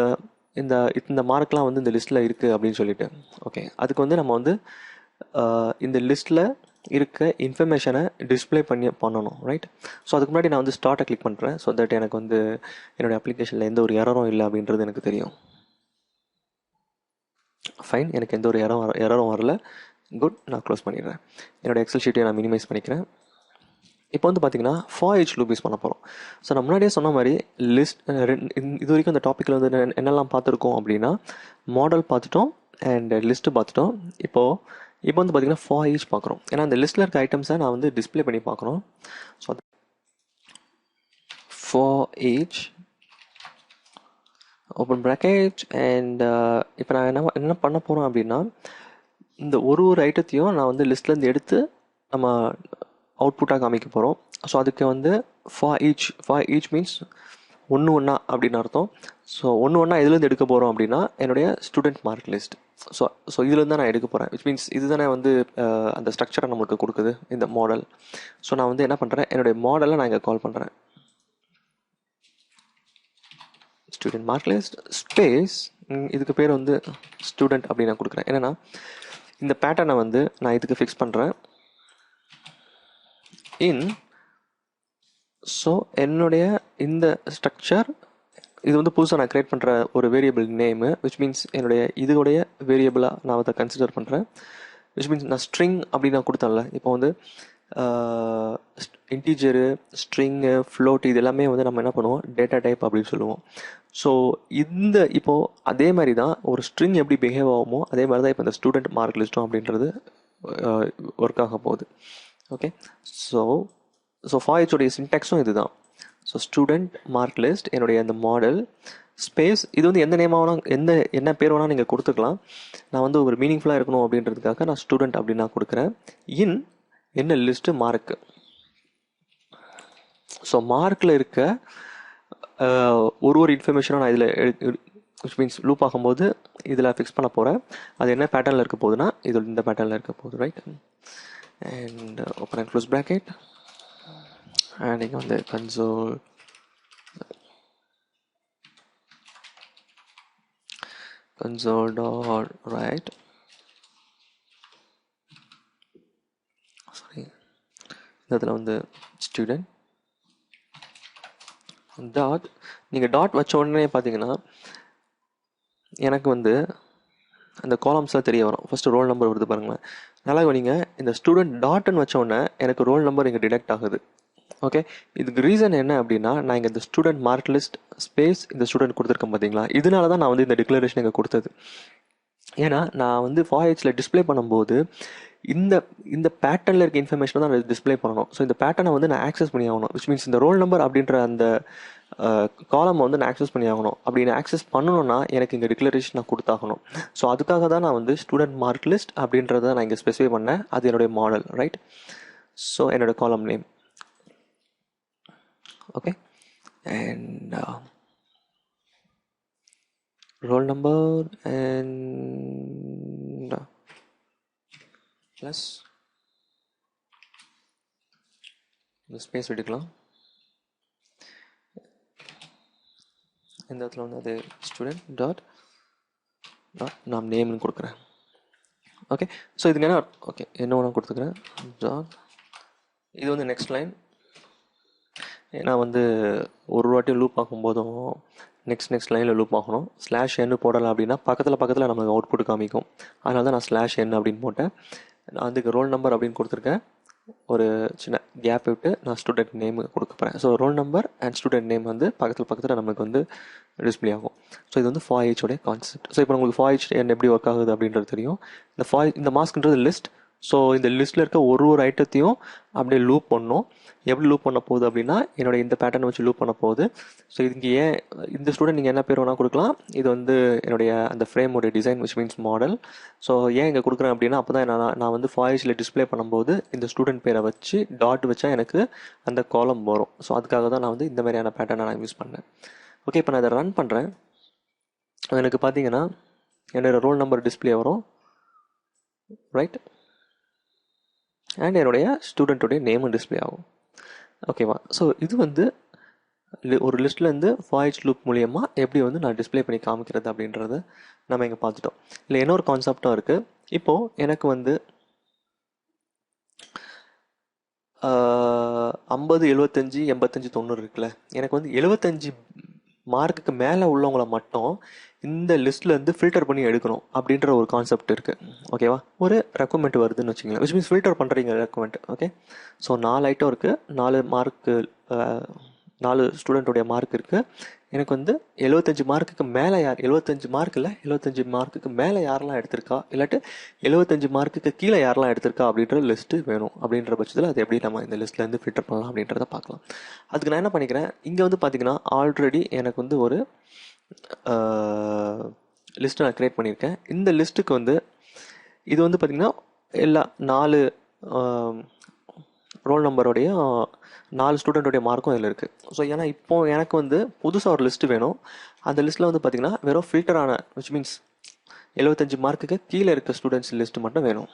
இந்த இந்த மார்க்லாம் வந்து இந்த லிஸ்ட்டில் இருக்குது அப்படின்னு சொல்லிட்டு. ஓகே, அதுக்கு வந்து நம்ம வந்து இந்த லிஸ்ட்டில் இருக்க இன்ஃபர்மேஷனை டிஸ்பிளே பண்ணணும், ரைட்? ஸோ அதுக்கு முன்னாடி நான் வந்து ஸ்டார்ட்டை கிளிக் பண்ணுறேன். ஸோ தட் எனக்கு வந்து என்னோடய அப்ளிகேஷனில் எந்த ஒரு எரரும் இல்லை அப்படின்றது எனக்கு தெரியும். ஃபைன், எனக்கு எந்த ஒரு எரரும் வரல. குட், நான் க்ளோஸ் பண்ணிடுறேன். என்னோடய எக்ஸல் ஷீட்டை நான் மினிமைஸ் பண்ணிக்கிறேன். இப்போ வந்து பார்த்தீங்கன்னா foreach லூப் யூஸ் பண்ண போகிறோம். ஸோ நான் முன்னாடியே சொன்ன மாதிரி லிஸ்ட் இது வரைக்கும் இந்த டாப்பிக்கில் வந்து என்னெல்லாம் பார்த்துருக்கோம் அப்படின்னா, மாடல் பார்த்துட்டோம் அண்ட் லிஸ்ட்டு பார்த்துட்டோம். இப்போ வந்து பார்த்தீங்கன்னா foreach பார்க்குறோம். ஏன்னா அந்த லிஸ்ட்டில் இருக்க ஐட்டம்ஸை நான் வந்து டிஸ்பிளே பண்ணி பார்க்குறோம். So foreach open bracket and இப்போ நான் என்ன பண்ண போகிறோம் அப்படின்னா, இந்த ஒரு ஐட்டத்தையும் நான் வந்து லிஸ்ட்லேருந்து எடுத்து நம்ம அவுட்புட்டாக காமிக்க போகிறோம். ஸோ அதுக்கு வந்து foreach மீன்ஸ் ஒன்று அப்படின்னு அர்த்தம். ஸோ ஒன்று எதுலேருந்து எடுக்க போகிறோம் அப்படின்னா என்னுடைய ஸ்டூடெண்ட் மார்க் லிஸ்ட். ஸோ இதுலேருந்து தான் நான் எடுக்க போகிறேன். விச் மீன்ஸ் இதுதானே வந்து அந்த ஸ்ட்ரக்சரை நம்மளுக்கு கொடுக்குது இந்த மாடல். ஸோ நான் வந்து என்ன பண்ணுறேன், என்னுடைய மாடலை நான் இங்கே கால் பண்ணுறேன். ஸ்டூடெண்ட் மார்க் லிஸ்ட் ஸ்பேஸ், இதுக்கு பேர் வந்து ஸ்டூடெண்ட் அப்படின்னு நான் கொடுக்குறேன். என்னென்னா இந்த பேட்டர்னை வந்து நான் இதுக்கு ஃபிக்ஸ் பண்ணுறேன். ஸோ என்னுடைய இந்த ஸ்ட்ரக்சர் இது வந்து புதுசாக நான் க்ரியேட் பண்ணுற ஒரு வேரியபிள் நேமு, விச் மீன்ஸ் என்னுடைய இதோடைய வேரியபிளாக நான் அதை கன்சிடர் பண்ணுறேன். விச் மீன்ஸ் நான் ஸ்ட்ரிங் அப்படின்னு நான் கொடுத்தேன்ல, இப்போ வந்து இன்டீஜரு, ஸ்ட்ரிங்கு, ஃப்ளோட் இது எல்லாமே வந்து நம்ம என்ன பண்ணுவோம், டேட்டா டைப் அப்படின்னு சொல்லுவோம். ஸோ இப்போது அதே மாதிரி தான் ஒரு ஸ்ட்ரிங் எப்படி பிஹேவ் ஆகுமோ அதே மாதிரி தான் இப்போ இந்த ஸ்டூடெண்ட் மார்க் லிஸ்ட்டும் அப்படின்றது ஒர்க் ஆக போகுது. ஓகே, ஸோ foreachோடைய சின்டாக்ஸும் இதுதான். ஸோ ஸ்டூடெண்ட் மார்க் லிஸ்ட் என்னுடைய அந்த மாடல் ஸ்பேஸ், இது வந்து எந்த நேமாவனா என்ன பேர் வேணால் நீங்கள் கொடுத்துக்கலாம். நான் வந்து ஒரு மீனிங்ஃபுல்லாக இருக்கணும் அப்படின்றதுக்காக நான் ஸ்டூடெண்ட் அப்படின்னு நான் கொடுக்குறேன். என்ன லிஸ்ட்டு மார்க்கு. ஸோ மார்க்கில் இருக்க ஒரு இன்ஃபர்மேஷனும் நான் இதில் விச் மீன்ஸ் லூப் ஆகும்போது இதில் ஃபிக்ஸ் பண்ண போகிறேன். அது என்ன பேட்டர்னில் இருக்க போகுதுன்னா இது இந்த பேட்டர்னில் இருக்க போகுது, right? And open and close bracket and இங்கே வந்து console dot write, சாரி இதில் வந்து ஸ்டூடெண்ட் டாட், நீங்கள் டாட் வச்ச உடனே பார்த்தீங்கன்னா எனக்கு வந்து அந்த காலம்ஸ்லாம் தெரிய வரும். ஃபஸ்ட்டு ரோல் நம்பர் வருது பாருங்களேன். நல்லா நீங்கள் இந்த ஸ்டூடெண்ட் டாட்னு வச்ச உடனே எனக்கு ரோல் நம்பர் இங்கே டிடெக்ட் ஆகுது. ஓகே, இதுக்கு ரீசன் என்ன அப்படின்னா, நான் இங்கே இந்த ஸ்டூடெண்ட் மார்க் லிஸ்ட் ஸ்பேஸ் இந்த ஸ்டூடெண்ட் கொடுத்துருக்கேன் பார்த்தீங்களா, இதனால தான் நான் வந்து இந்த டிக்ளரேஷன் இங்கே கொடுத்தது. ஏன்னா நான் வந்து foreachல டிஸ்பிளே பண்ணும்போது இந்த பேட்டர்னில் இருக்க இன்ஃபர்மேஷனை தான் நான் டிஸ்பிளே பண்ணணும். ஸோ இந்த பேட்டர்னை வந்து நான் ஆக்சஸ் பண்ணி ஆகணும். விச் மீன்ஸ் இந்த ரோல் நம்பர் அப்படின்ற அந்த காலம் வந்து நான் ஆக்சஸ் பண்ணி ஆகணும். அப்படி நான் ஆக்சஸ் பண்ணணும்னா எனக்கு இங்கே டிக்ளரேஷன் நான் கொடுத்தாகணும். ஸோ அதுக்காக தான் நான் வந்து ஸ்டூடெண்ட் மார்க் லிஸ்ட் அப்படின்றத நான் இங்கே ஸ்பெசிஃபை பண்ணேன். அது என்னுடைய மாடல், ரைட்? ஸோ என்னோட காலம் name. Okay, and roll number and plus space விட்டுக்கலாம். இந்த இடத்துல வந்து அது ஸ்டூடெண்ட் டாட் நான் நேம்னு கொடுக்குறேன். ஓகே, ஸோ இதுக்கு என்ன ஓகே என்ன ஒன்று கொடுத்துக்கிறேன் டாட். இது வந்து நெக்ஸ்ட் லைன். ஏன்னா வந்து ஒரு வாட்டி லூப் ஆகும்போதும் நெக்ஸ்ட் லைனில் லூப் ஆகணும். /n போடலாம் அப்படின்னா பக்கத்தில் நமக்கு அவுட்புட் காமிக்கும். அதனால தான் நான் /n அப்படின்னு போட்டேன். நான் அதுக்கு ரோல் நம்பர் அப்படின்னு கொடுத்துருக்கேன். ஒரு சின்ன கேப் விட்டு நான் ஸ்டூடெண்ட் நேம் கொடுக்க போகிறேன். So roll number and student name வந்து பக்கத்தில் நமக்கு வந்து டிஸ்பிளே ஆகும். ஸோ இது வந்து foreach உடைய கான்செப்ட். ஸோ இப்போ உங்களுக்கு foreach எப்படி ஒர்க் ஆகுது அப்படின்றது தெரியும். இந்த மாஸ்க்ன்றது லிஸ்ட். ஸோ இந்த லிஸ்ட்டில் இருக்க ஒரு ஐட்டத்தையும் அப்படியே லூப் பண்ணணும். எப்படி லூப் பண்ண போகுது அப்படின்னா என்னோட இந்த பேட்டர்னை வச்சு லூப் பண்ண போகுது. ஸோ இதுக்கு ஏன் இந்த ஸ்டூடெண்ட் நீங்கள் என்ன பேர் வேணால் கொடுக்கலாம். இது வந்து என்னுடைய அந்த ஃப்ரேமோடைய design which means model. So ஏன் இங்கே கொடுக்குறேன் அப்படின்னா அப்போ தான் நான் வந்து foreachல டிஸ்பிளே பண்ணும்போது இந்த ஸ்டூடெண்ட் பேரை வச்சு டாட் வச்சா எனக்கு அந்த காலம் வரும். ஸோ அதுக்காக தான் நான் வந்து இந்த மாதிரியான பேட்டர்னை நான் யூஸ் பண்ணேன். ஓகே, இப்போ நான் இதை ரன் பண்ணுறேன். எனக்கு பார்த்தீங்கன்னா என்னோட ரோல் நம்பர் டிஸ்பிளே வரும், ரைட், அண்ட் என்னுடைய ஸ்டூடெண்ட்டுடைய நேமும் டிஸ்பிளே ஆகும். ஓகேவா? ஸோ இது வந்து ஒரு லிஸ்ட்லேருந்து foreach லூப் மூலியமாக எப்படி வந்து நான் டிஸ்பிளே பண்ணி காமிக்கிறது அப்படின்றத நம்ம இங்கே பார்த்துட்டோம். இல்லை என்ன ஒரு கான்செப்டும் இருக்குது. இப்போது எனக்கு வந்து 50, 75, 85, 90 இருக்குல்ல. எனக்கு வந்து 75 மார்க்குக்கு மேலே உள்ளவங்களை மட்டும் இந்த லிஸ்ட்லேருந்து ஃபில்டர் பண்ணி எடுக்கணும் அப்படின்ற ஒரு கான்செப்ட் இருக்குது. ஓகேவா? ஒரு ரெக்கமெண்ட் வருதுன்னு வச்சுங்களேன், விச் மீன்ஸ் ஃபில்டர் பண்ணுறீங்க ரெக்கமெண்ட். ஓகே, ஸோ 4 ஐட்டம் இருக்குது, 4 மார்க்கு, 4 ஸ்டூடெண்ட்டுடைய மார்க் இருக்குது. எனக்கு வந்து 75 மார்க்குக்கு மேலே 75 மார்க் இல்லை, 75 மார்க்குக்கு மேலே யாரெல்லாம் எடுத்திருக்கா, இல்லாட்டி 75 மார்க்குக்கு கீழே யாரெல்லாம் எடுத்திருக்கா அப்படின்ற லிஸ்ட்டு வேணும். அப்படின்ற பட்சத்தில் அது எப்படி நம்ம இந்த லிஸ்ட்லேருந்து ஃபில்டர் பண்ணலாம் அப்படின்றத பார்க்கலாம். அதுக்கு நான் என்ன பண்ணிக்கிறேன், இங்கே வந்து பார்த்தீங்கன்னா ஆல்ரெடி எனக்கு வந்து ஒரு லிஸ்ட்டை நான் க்ரியேட் பண்ணியிருக்கேன். இந்த லிஸ்ட்டுக்கு வந்து இது வந்து பார்த்திங்கன்னா எல்லா 4 ரோல் நம்பருடைய 4 ஸ்டூடெண்ட்டுடைய மார்க்கும் இதில் இருக்குது. ஸோ ஏன்னா இப்போது எனக்கு வந்து புதுசாக ஒரு லிஸ்ட்டு வேணும். அந்த லிஸ்ட்டில் வந்து பார்த்திங்கன்னா வெறும் ஃபில்டரான விச் மீன்ஸ் 75 மார்க்குக்கு கீழே இருக்க ஸ்டூடெண்ட்ஸ் லிஸ்ட்டு மட்டும் வேணும்,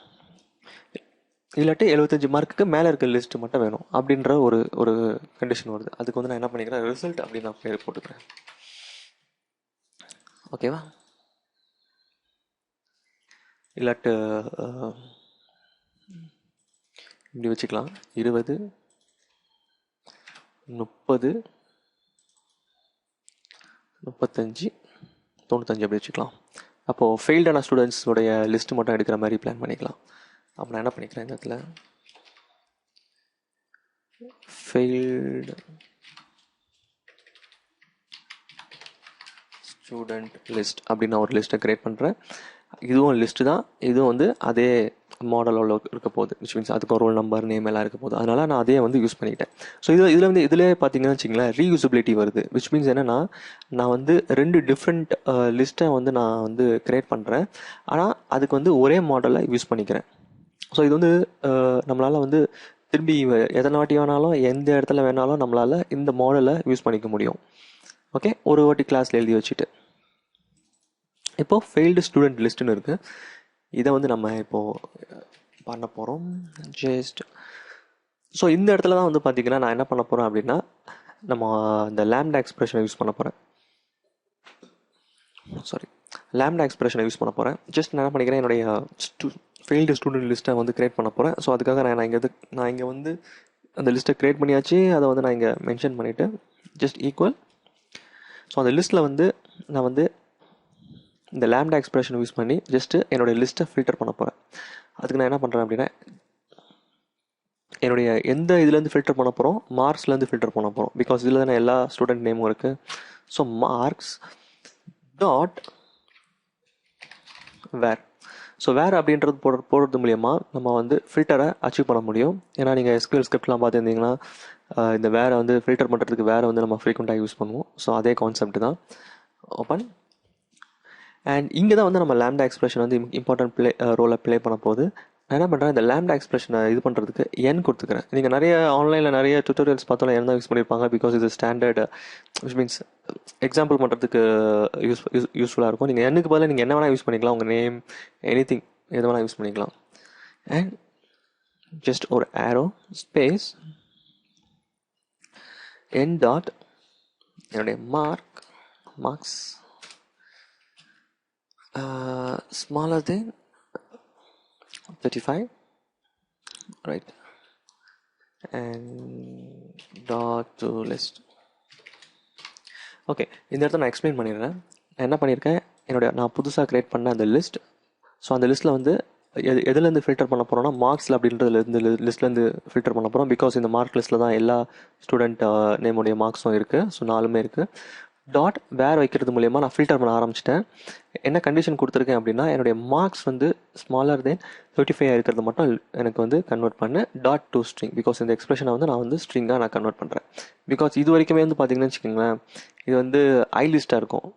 இல்லாட்டி 75 மார்க்குக்கு மேலே இருக்க லிஸ்ட்டு மட்டும் வேணும் அப்படின்ற ஒரு கண்டிஷன் வருது. அதுக்கு வந்து நான் என்ன பண்ணிக்கிறேன், ரிசல்ட் அப்படின்னு நான் பேர் போட்டுக்கிறேன். ஓகேவா? இல்லாட்டு இப்படி வச்சுக்கலாம், 20, 30, 35, 95 அப்படி வச்சுக்கலாம். அப்போது ஃபெயில்டான ஸ்டூடெண்ட்ஸோடைய லிஸ்ட்டு மட்டும் எடுக்கிற மாதிரி பிளான் பண்ணிக்கலாம். அப்போ நான் என்ன பண்ணிக்கிறேன், இந்த இடத்துல ஃபெயில்டு ஸ்டூடெண்ட் லிஸ்ட் அப்படின்னு நான் ஒரு லிஸ்ட்டை க்ரியேட் பண்ணுறேன். இதுவும் லிஸ்ட்டு தான், இதுவும் வந்து அதே மாடலில் இருக்க போகுது, விச் மீன்ஸ் அதுக்கு ரோல் நம்பர் நேம் எல்லாம் இருக்க போகுது. அதனால் நான் அதே வந்து யூஸ் பண்ணிக்கிட்டேன். ஸோ இதில் வந்து இதிலே பார்த்தீங்கன்னு வச்சிங்களேன், ரீயூசபிலிட்டி வருது. விச் மீன்ஸ் என்னென்னா, நான் வந்து 2 டிஃப்ரெண்ட் லிஸ்ட்டை வந்து நான் வந்து க்ரியேட் பண்ணுறேன், ஆனால் அதுக்கு வந்து ஒரே மாடலை யூஸ் பண்ணிக்கிறேன். ஸோ இது வந்து நம்மளால் வந்து திரும்பி எத்தனை வாட்டி வேணாலும் எந்த இடத்துல வேணாலும் நம்மளால் இந்த மாடலை யூஸ் பண்ணிக்க முடியும். ஓகே, ஒரு வாட்டி கிளாஸில் எழுதி வச்சுட்டு இப்போது ஃபெயில்டு ஸ்டூடெண்ட் லிஸ்ட்டுன்னு இருக்குது. இதை வந்து நம்ம இப்போது பண்ண போகிறோம் ஜஸ்ட். ஸோ இந்த இடத்துல தான் வந்து பார்த்திங்கன்னா நான் என்ன பண்ண போகிறேன் அப்படின்னா, நம்ம இந்த lambda எக்ஸ்பிரஷனை யூஸ் பண்ண போகிறேன். lambda எக்ஸ்பிரஷனை யூஸ் பண்ண போகிறேன். ஜஸ்ட் நான் என்ன பண்ணிக்கிறேன், என்னுடைய ஃபெயில்டு ஸ்டூடெண்ட் லிஸ்ட்டை வந்து க்ரியேட் பண்ண போகிறேன். ஸோ அதுக்காக நான் இங்கே வந்து அந்த லிஸ்ட்டை க்ரியேட் பண்ணியாச்சு. அதை வந்து நான் இங்கே மென்ஷன் பண்ணிவிட்டு ஜஸ்ட் ஈக்குவல். ஸோ அந்த லிஸ்ட்டில் வந்து நான் வந்து இந்த lambda எக்ஸ்பிரஷன் யூஸ் பண்ணி ஜஸ்ட்டு என்னுடைய லிஸ்ட்டை ஃபில்டர் பண்ண போகிறேன். அதுக்கு நான் என்ன பண்ணுறேன் அப்படின்னா, என்னுடைய எந்த இதுலேருந்து ஃபில்டர் பண்ண போகிறோம், மார்க்ஸ்லேருந்து ஃபில்டர் பண்ண போகிறோம். பிகாஸ் இதில் தானே எல்லா ஸ்டூடெண்ட் நேமும் இருக்குது. So marks dot where. So where அப்படின்றது போடுறது மூலியமாக நம்ம வந்து ஃபில்டரை அச்சீவ் பண்ண முடியும். ஏன்னா நீங்கள் SQL ஸ்கிரிப்ட்லாம் பார்த்துருந்தீங்கன்னா இந்த வேரை வந்து ஃபில்டர் பண்ணுறதுக்கு வேரை வந்து நம்ம ஃப்ரீக்வெண்ட்டாக யூஸ் பண்ணுவோம். ஸோ அதே கான்செப்ட் தான். ஓப்பன். அண்ட் இங்கே தான் வந்து நம்ம lambda எக்ஸ்பிரஷன் வந்து இம்பார்ட்டன்ட் ரோலை ப்ளே பண்ண போகுது. நான் என்ன பண்ணுறேன், இந்த lambda எக்ஸ்பிரஷனை இது பண்ணுறதுக்கு n கொடுத்துக்கிறேன். நீங்கள் நிறைய ஆன்லைனில் நிறைய டியூட்டோரியல்ஸ் பார்த்தாலும் n தான் யூஸ் பண்ணியிருப்பாங்க. பிகாஸ் இது ஸ்டாண்டர்ட், விச் மீன்ஸ் எக்ஸாம்பிள் பண்ணுறதுக்கு யூஸ்ஃபுல்லாக இருக்கும். நீங்கள் n-க்கு பதிலாக நீங்கள் என்ன வேணால் யூஸ் பண்ணிக்கலாம், உங்கள் நேம் எனிதிங் எது வேணால் யூஸ் பண்ணிக்கலாம். அண்ட் ஜஸ்ட் ஒரு ஆரோ ஸ்பேஸ் n டாட் என்னுடைய marks smaller than 35, right, and dot to list. ஓகே, இந்த இடத்த நான் எக்ஸ்பிளைன் பண்ணிடுறேன். நான் என்ன பண்ணியிருக்கேன், நான் புதுசாக க்ரியேட் பண்ண அந்த லிஸ்ட். ஸோ அந்த லிஸ்ட்டில் வந்து எதுலேருந்து ஃபில்டர் பண்ண போகிறோம்னா மார்க்ஸில் அப்படின்றதுலேருந்து லிஸ்ட்லேருந்து ஃபில்டர் பண்ண போகிறோம். பிகாஸ் இந்த மார்க் லிஸ்ட்டில் தான் எல்லா ஸ்டூடெண்ட் நேமுடைய மார்க்ஸும் இருக்குது. ஸோ 4மே இருக்குது. டாட் வேர் வைக்கிறது மூலயமா நான் ஃபில்டர் பண்ண ஆரம்பிச்சிட்டேன். என்ன கண்டிஷன் கொடுத்துருக்கேன் அப்படின்னா, என்னுடைய மார்க்ஸ் வந்து ஸ்மாலர் தென் 35 இருக்கிறது மட்டும் எனக்கு வந்து கன்வெர்ட் பண்ணு டாட் டு ஸ்ட்ரிங். பிகாஸ் இந்த எக்ஸ்பிரஷனை வந்து நான் வந்து ஸ்ட்ரிங்காக நான் கன்வெர்ட் பண்ணுறேன். பிகாஸ் இது வரைக்குமே வந்து பார்த்தீங்கன்னு வச்சுக்கோங்களேன், இது வந்து ஐ லிஸ்ட்டாக இருக்கும்.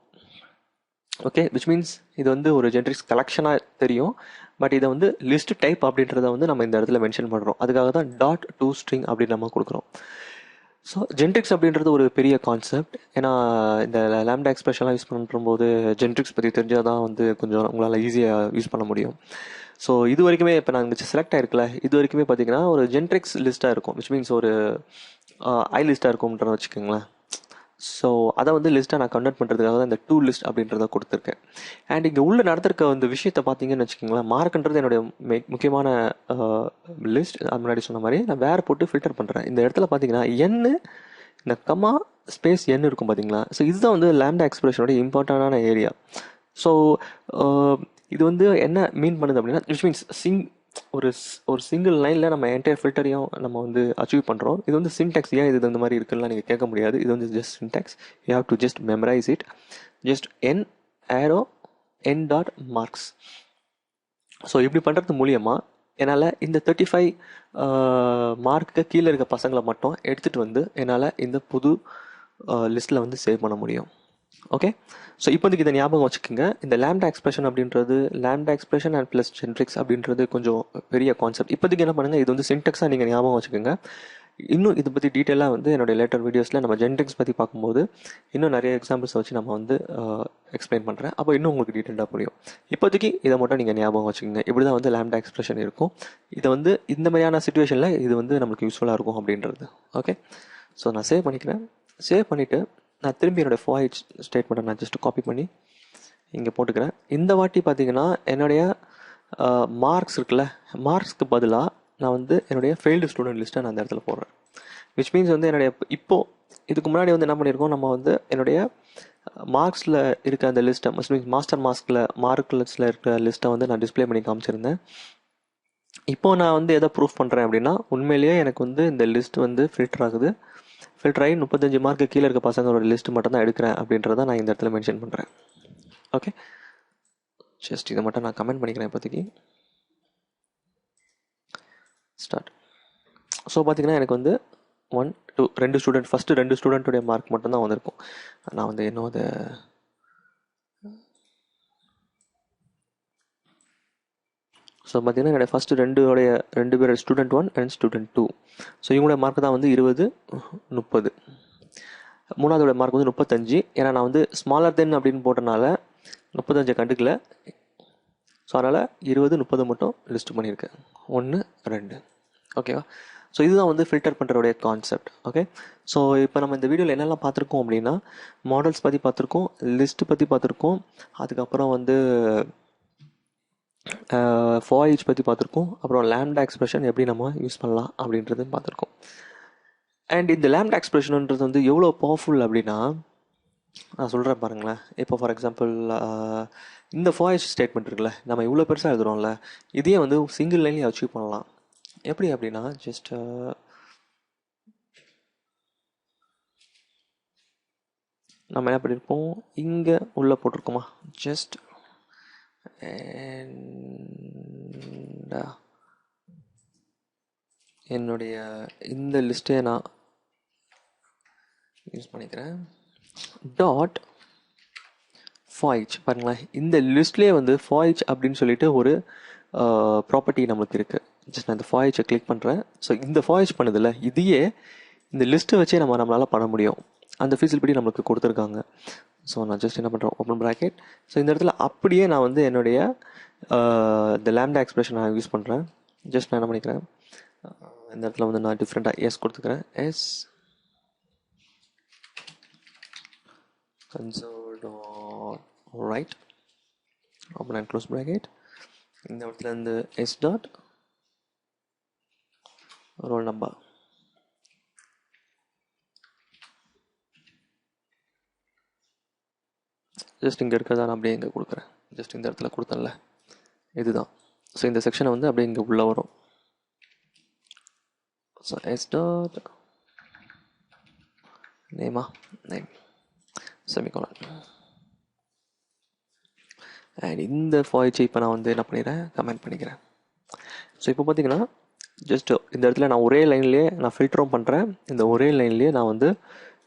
ஓகே, விச் மீன்ஸ் இது வந்து ஒரு ஜென்ரிக்ஸ் கலெக்ஷனாக தெரியும். பட் இதை வந்து லிஸ்ட் டைப் அப்படின்றத வந்து நம்ம இந்த இடத்துல மென்ஷன் பண்ணுறோம். அதுக்காக தான் டாட் டு ஸ்ட்ரிங் அப்படின்னு நம்ம கொடுக்குறோம். ஸோ ஜென்ரிக்ஸ் அப்படின்றது ஒரு பெரிய கான்செப்ட். ஏன்னா இந்த லாம்டா எக்ஸ்பிரஷன்லாம் யூஸ் பண்ணும்போது ஜென்ரிக்ஸ் பற்றி தெரிஞ்சால் தான் வந்து கொஞ்சம் உங்களால் ஈஸியாக யூஸ் பண்ண முடியும். ஸோ இது வரைக்குமே இப்போ நான் இங்கே செலக்ட் ஆகிருக்கல, இது வரைக்குமே பார்த்தீங்கன்னா ஒரு ஜென்ரிக்ஸ் லிஸ்ட்டாக இருக்கும். விச் மீன்ஸ் ஒரு ஐ லிஸ்ட்டாக இருக்கும்ன்றத வச்சுக்கோங்களேன். ஸோ அதை வந்து லிஸ்ட்டாக நான் கன்வெர்ட் பண்ணுறதுக்காக தான் இந்த டூ லிஸ்ட் அப்படின்றத கொடுத்துருக்கேன். அண்ட் இங்கே உள்ள நடந்திருக்க இந்த விஷயத்தை பார்த்தீங்கன்னு வச்சுக்கோங்களேன், மார்க்ன்றது என்னுடைய முக்கியமான லிஸ்ட். அது முன்னாடி சொன்ன மாதிரி நான் வேறு போட்டு ஃபில்டர் பண்ணுறேன். இந்த இடத்துல பார்த்தீங்கன்னா என்னு இந்த கமா ஸ்பேஸ் என் இருக்கும் பார்த்தீங்களா. ஸோ இதுதான் வந்து லாம்டா எக்ஸ்பிரஷனோட இம்பார்ட்டண்டான ஏரியா. ஸோ இது வந்து என்ன மீன் பண்ணுது அப்படின்னா, விச் மீன்ஸ் ஒரு சிங்கிள் லைனில் நம்ம என்டையர் ஃபில்டரையும் நம்ம வந்து அச்சீவ் பண்ணுறோம். இது வந்து சின்டெக்ஸ் ஏன் இது இந்த மாதிரி இருக்குன்னா நீங்கள் கேட்க முடியாது. இது வந்து just syntax. You have to just memorise it. Just n arrow n dot marks. So இப்படி பண்ணுறது மூலியமாக என்னால் இந்த 35 மார்க்குக்கு கீழே இருக்க பசங்களை மட்டும் எடுத்துகிட்டு வந்து என்னால் இந்த புது லிஸ்ட்டில் வந்து சேவ் பண்ண முடியும். ஓகே, ஸோ இப்போதைக்கு இதை ஞாபகம் வச்சுக்கோங்க. இந்த லாம்டா எக்ஸ்பிரஷன் அப்படின்றது lambda expression and plus generics அப்படின்றது கொஞ்சம் பெரிய கான்செப்ட். இப்போதைக்கு என்ன பண்ணுங்கள், இது வந்து சின்டெக்ஸாக நீங்கள் ஞாபகம் வச்சுக்கோங்க. இன்னும் இதை பற்றி டீட்டெயிலாக வந்து என்னுடைய லேட்டர் வீடியோஸில் நம்ம ஜென்ரிக்ஸ் பற்றி பார்க்கும்போது இன்னும் நிறைய எக்ஸாம்பிள்ஸ் வச்சு நம்ம வந்து எக்ஸ்பிளைன் பண்ணுறேன். அப்போ இன்னும் உங்களுக்கு டீட்டெயிலாக புரியும். இப்போதைக்கு இதை மட்டும் நீங்கள் ஞாபகம் வச்சுக்கோங்க. இப்படி தான் வந்து லாம்டா எக்ஸ்பிரஷன் இருக்கும். இதை வந்து இந்த மாதிரியான சுச்சுவேஷனில் இது வந்து நம்மளுக்கு யூஸ்ஃபுல்லாக இருக்கும் அப்படின்றது. ஓகே, ஸோ நான் சேவ் பண்ணிக்கிறேன். சேவ் பண்ணிவிட்டு நான் திரும்பி என்னோடய foreach ஸ்டேட்மெண்ட்டை நான் ஜஸ்ட் காப்பி பண்ணி இங்கே போட்டுக்கிறேன். இந்த வாட்டி பார்த்தீங்கன்னா என்னுடைய மார்க்ஸ் இருக்குல்ல, மார்க்ஸ்க்கு பதிலாக நான் வந்து என்னுடைய ஃபெயில்டு ஸ்டூடெண்ட் லிஸ்ட்டை நான் அந்த இடத்துல போடுறேன். விச் மீன்ஸ் வந்து என்னுடைய இப்போது இதுக்கு முன்னாடி வந்து என்ன பண்ணியிருக்கோம், நம்ம வந்து என்னுடைய மார்க்ஸில் இருக்க அந்த லிஸ்ட்டை மீன்ஸ் மாஸ்டர் மார்க் லிஸ்ட்டில் இருக்கிற லிஸ்ட்டை வந்து நான் டிஸ்பிளே பண்ணி காமிச்சிருந்தேன். இப்போது நான் வந்து எதை ப்ரூஃப் பண்ணுறேன் அப்படின்னா, உண்மையிலேயே எனக்கு வந்து இந்த லிஸ்ட் வந்து ஃபில்டர் ஆகுது. ஃபில்டர் ஆகி 35 மார்க்கு கீழே இருக்க பசங்களோட லிஸ்ட் மட்டும் தான் எடுக்கிறேன் அப்படின்றத நான் இந்த இடத்துல மென்ஷன் பண்ணுறேன். ஓகே, ஜஸ்ட் இதை மட்டும் நான் கமெண்ட் பண்ணிக்கிறேன் இப்போதைக்கு. ஸ்டார்ட். ஸோ பார்த்தீங்கன்னா எனக்கு வந்து 1 2 2 ஸ்டூடெண்ட், ஃபஸ்ட்டு 2 ஸ்டூடெண்ட்டுடைய மார்க் மட்டும் தான் வந்திருக்கும். நான் வந்து இன்னும் அதை ஸோ பார்த்தீங்கன்னா என்னோடய ஃபஸ்ட்டு 2 பேர் ஸ்டூடெண்ட் 1 அண்ட் ஸ்டூடெண்ட் 2. ஸோ இவங்களுடைய மார்க் தான் வந்து 20 30. மூணாவதோட மார்க் வந்து 35. ஏன்னா நான் வந்து ஸ்மாலர் தென் அப்படின்னு போட்டனால 35 கண்டுக்கல. ஸோ அதனால் 20 30 மட்டும் லிஸ்ட் பண்ணியிருக்கேன். 1 2. ஓகேவா? ஸோ இதுதான் வந்து ஃபில்டர் பண்ணுறோடைய கான்செப்ட். ஓகே, ஸோ இப்போ நம்ம இந்த வீடியோவில் என்னெல்லாம் பார்த்துருக்கோம் அப்படின்னா, மாடல்ஸ் பற்றி பார்த்துருக்கோம், லிஸ்ட்டு பற்றி பார்த்துருக்கோம், அதுக்கப்புறம் வந்து foreach பற்றி பார்த்துருக்கோம், அப்புறம் லாம்டா எக்ஸ்பிரஷன் எப்படி நம்ம யூஸ் பண்ணலாம் அப்படின்றது பார்த்துருக்கோம். அண்ட் இந்த லாம்டா எக்ஸ்பிரஷன்ன்றது வந்து எவ்வளோ பவர்ஃபுல் அப்படின்னா, நான் சொல்கிறேன் பாருங்களேன். இப்போ ஃபார் எக்ஸாம்பிள் இந்த foreach ஸ்டேட்மெண்ட் இருக்குல்ல, நம்ம இவ்வளோ பெருசாக எழுதுகிறோம்ல, இதையே வந்து சிங்கிள் லைன்லேயே அச்சீவ் பண்ணலாம். எப்படி அப்படின்னா, ஜஸ்ட் நம்ம என்ன பண்ணியிருப்போம், இங்கே உள்ளே போட்டிருக்கோமா, ஜஸ்ட் என்னுடைய இந்த லிஸ்ட்டை நான் யூஸ் பண்ணிக்கிறேன். டாட் foreach பாருங்களேன், இந்த லிஸ்ட்லேயே வந்து foreach அப்படின்னு சொல்லிட்டு ஒரு ப்ராப்பர்ட்டி நம்மளுக்கு இருக்குது. ஜஸ்ட் நான் இந்த foreach கிளிக் பண்ணுறேன். ஸோ இந்த foreach பண்ணதில்ல, இதையே இந்த லிஸ்ட்டை வச்சே நம்மளால் பண்ண முடியும். அந்த ஃபீசிலிட்டி நம்மளுக்கு கொடுத்துருக்காங்க. ஸோ நான் ஜஸ்ட் என்ன பண்ணுறேன், ஓப்பன் ப்ராக்கெட். ஸோ இந்த இடத்துல அப்படியே நான் வந்து என்னுடைய இந்த லாம்டா எக்ஸ்பிரஷன் நான் யூஸ் பண்ணுறேன். ஜஸ்ட் நான் என்ன பண்ணிக்கிறேன், இந்த இடத்துல வந்து நான் டிஃப்ரெண்ட்டாக எஸ் கொடுத்துக்கிறேன். S console dot write open and close bracket. இந்த இடத்துல இருந்து s dot roll number. Just இங்கே இருக்கிறதா நான் அப்படியே இங்கே கொடுக்குறேன். ஜஸ்ட் இந்த இடத்துல கொடுத்தேன்ல, இதுதான். ஸோ இந்த செக்ஷனை வந்து அப்படியே இங்கே உள்ளே வரும். So s dot name semicolon. And இந்த foreach இப்போ நான் வந்து என்ன பண்ணிடுறேன், கமெண்ட் பண்ணிக்கிறேன். ஸோ இப்போ பார்த்தீங்கன்னா ஜஸ்ட் இந்த இடத்துல நான் ஒரே லைன்லேயே நான் ஃபில்டரும் பண்ணுறேன், இந்த ஒரே லைன்லேயே நான் வந்து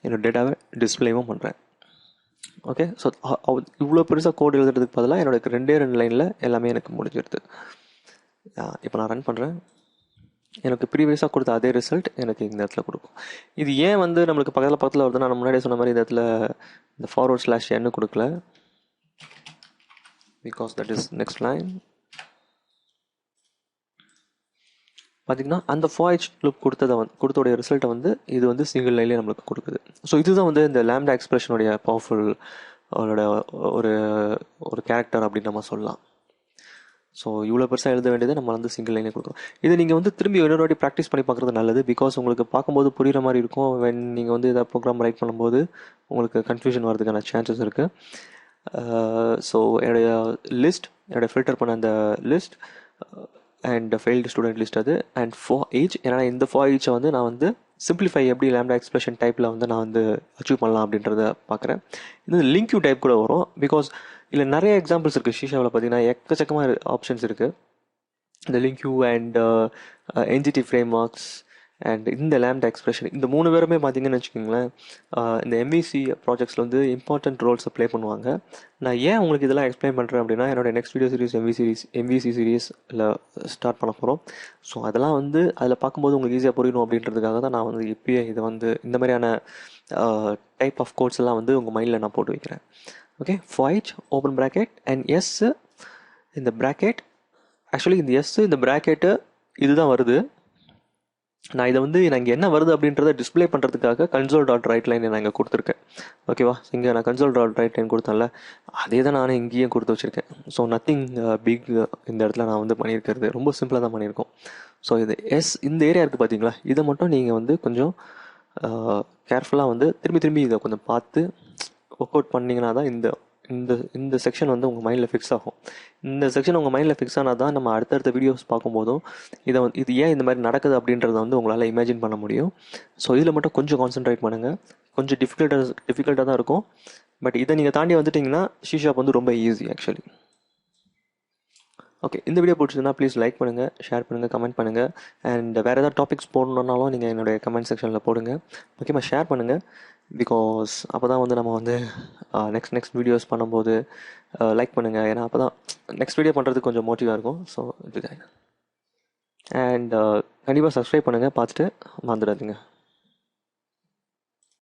என்னோடய டேட்டாவை டிஸ்பிளேவும் பண்ணுறேன். ஓகே, ஸோ இவ்வளோ பெருசாக கோடு எழுதுறதுக்கு பதிலாக என்னோட 2 லைனில் எல்லாமே எனக்கு முடிஞ்சிடுது. இப்போ நான் ரன் பண்ணுறேன். எனக்கு ப்ரீவியஸாக கொடுத்த அதே ரிசல்ட் எனக்கு இந்த இடத்துல கொடுக்கும். இது ஏன் வந்து நம்மளுக்கு பக்கத்தில் வருது, நான் முன்னாடியே சொன்ன மாதிரி இந்த இடத்துல இந்த forward/n கொடுக்கல, because that is next line. பார்த்தீங்கன்னா அந்த foreach லூப் கொடுத்தோடைய ரிசல்ட்டை வந்து இது வந்து சிங்கிள் லைன்லேயே நம்மளுக்கு கொடுக்குது. ஸோ இதுதான் வந்து இந்த lambda எக்ஸ்பிரஷனுடைய பவர்ஃபுல் ஒரு ஒரு கேரக்டர் அப்படின்னு நம்ம சொல்லலாம். ஸோ இவ்வளோ பெருசாக எழுத வேண்டியதை நம்ம வந்து சிங்கிள் லைனே கொடுக்குறோம். இதை நீங்கள் வந்து திரும்பி இன்னொரு வாட்டி ப்ராக்டிஸ் பண்ணி பார்க்குறது நல்லது. பிகாஸ் உங்களுக்கு பார்க்கும்போது புரிகிற மாதிரி இருக்கும். வென் நீங்கள் வந்து இதை ப்ரோக்ராம் ரைட் பண்ணும்போது உங்களுக்கு கன்ஃபியூஷன் வரதுக்கான சான்சஸ் இருக்குது. ஸோ என்னுடைய ஃபில்டர் பண்ண அந்த list and failed student list அது அண்ட் foreach. ஏன்னா இந்த foreach வந்து நான் வந்து சிம்பிளிஃபை எப்படி lambda எக்ஸ்பிரஷன் டைப்பில் வந்து நான் வந்து அச்சீவ் பண்ணலாம் அப்படின்றத பார்க்குறேன். இது லிங்க் யூ டைப் கூட வரும். பிகாஸ் இதில் நிறைய எக்ஸாம்பிள்ஸ் இருக்குது. ஷீஷாவில் பார்த்தீங்கன்னா எக்கச்சக்கமாக ஆப்ஷன்ஸ் இருக்குது. இந்த link you and entity frame works and இந்த lambda எக்ஸ்பிரஷன், இந்த 3 பேருமே பார்த்தீங்கன்னு வச்சுக்கோங்களேன், இந்த எம்விசி ப்ராஜெக்ட்ஸில் வந்து இம்பார்ட்டன்ட் ரோல்ஸை ப்ளே பண்ணுவாங்க. நான் ஏன் உங்களுக்கு இதெல்லாம் எக்ஸ்பிளைன் பண்ணுறேன் அப்படின்னா, என்னோட நெக்ஸ்ட் வீடியோ சீரிஸ் எம்விசி சீரீஸில் ஸ்டார்ட் பண்ண போகிறோம். ஸோ அதெல்லாம் வந்து அதில் பார்க்கும்போது உங்களுக்கு ஈஸியாக புரியணும் அப்படின்றதுக்காக தான் நான் வந்து இப்பயே இதை வந்து இந்த மாதிரியான டைப் ஆஃப் கோட்ஸ் எல்லாம் வந்து உங்கள் மைண்டில் நான் போட்டு வைக்கிறேன். Okay, foreach open bracket and s இந்த ப்ராக்கெட். ஆக்சுவலி இந்த எஸ் இந்த ப்ராக்கெட்டு இதுதான் வருது. நான் இதை வந்து நான் இங்கே என்ன வருது அப்படின்றத டிஸ்பிளே பண்ணுறதுக்காக console.writeline நான் இங்கே கொடுத்துருக்கேன். ஓகேவா, இங்கே நான் console.writeline கொடுத்தேன்ல, அதே தான் நான் இங்கேயும் கொடுத்து வச்சுருக்கேன். ஸோ நத்திங் பிக் இந்த இடத்துல நான் வந்து பண்ணியிருக்கிறது ரொம்ப சிம்பிளாக தான் பண்ணியிருக்கோம். ஸோ இது இந்த ஏரியா இருக்குது பார்த்தீங்களா, இதை மட்டும் நீங்கள் வந்து கொஞ்சம் கேர்ஃபுல்லாக வந்து திரும்பி இதை கொஞ்சம் பார்த்து ஒர்க் அவுட் பண்ணிங்கன்னா தான் இந்த செக்ஷன் வந்து உங்கள் மைண்டில் ஃபிக்ஸ் ஆகும். இந்த செக்ஷன் உங்கள் மைண்டில் ஃபிக்ஸ் ஆனால் தான் நம்ம அடுத்தடுத்த வீடியோஸ் பார்க்கும்போதும் இது ஏன் இந்த மாதிரி நடக்குது அப்படின்றத வந்து உங்களால் இமேஜின் பண்ண முடியும். ஸோ இதில் மட்டும் கொஞ்சம் கான்சென்ட்ரேட் பண்ணுங்கள். கொஞ்சம் டிஃபிகல்ட்டாக தான் இருக்கும். பட் இதை நீங்கள் தாண்டி வந்துட்டிங்கன்னா C# வந்து ரொம்ப ஈஸி ஆக்சுவலி. ஓகே, இந்த வீடியோ பிடிச்சதுன்னா ப்ளீஸ் லைக் பண்ணுங்கள், ஷேர் பண்ணுங்கள், கமெண்ட் பண்ணுங்கள். அண்ட் வேறு ஏதாவது டாபிக்ஸ் போடணுன்னாலும் நீங்கள் என்னுடைய கமெண்ட் செக்ஷனில் போடுங்க. முக்கியமாக ஷேர் பண்ணுங்கள். பிகாஸ் அப்போ தான் வந்து நம்ம வந்து நெக்ஸ்ட் வீடியோஸ் பண்ணும்போது லைக் பண்ணுங்கள். ஏன்னா அப்போ தான் நெக்ஸ்ட் வீடியோ பண்ணுறதுக்கு கொஞ்சம் மோட்டிவாக இருக்கும். ஸோ இதுதான். அண்ட் கண்டிப்பாக சப்ஸ்கிரைப் பண்ணுங்கள், பார்த்துட்டு மறந்துடாதீங்க.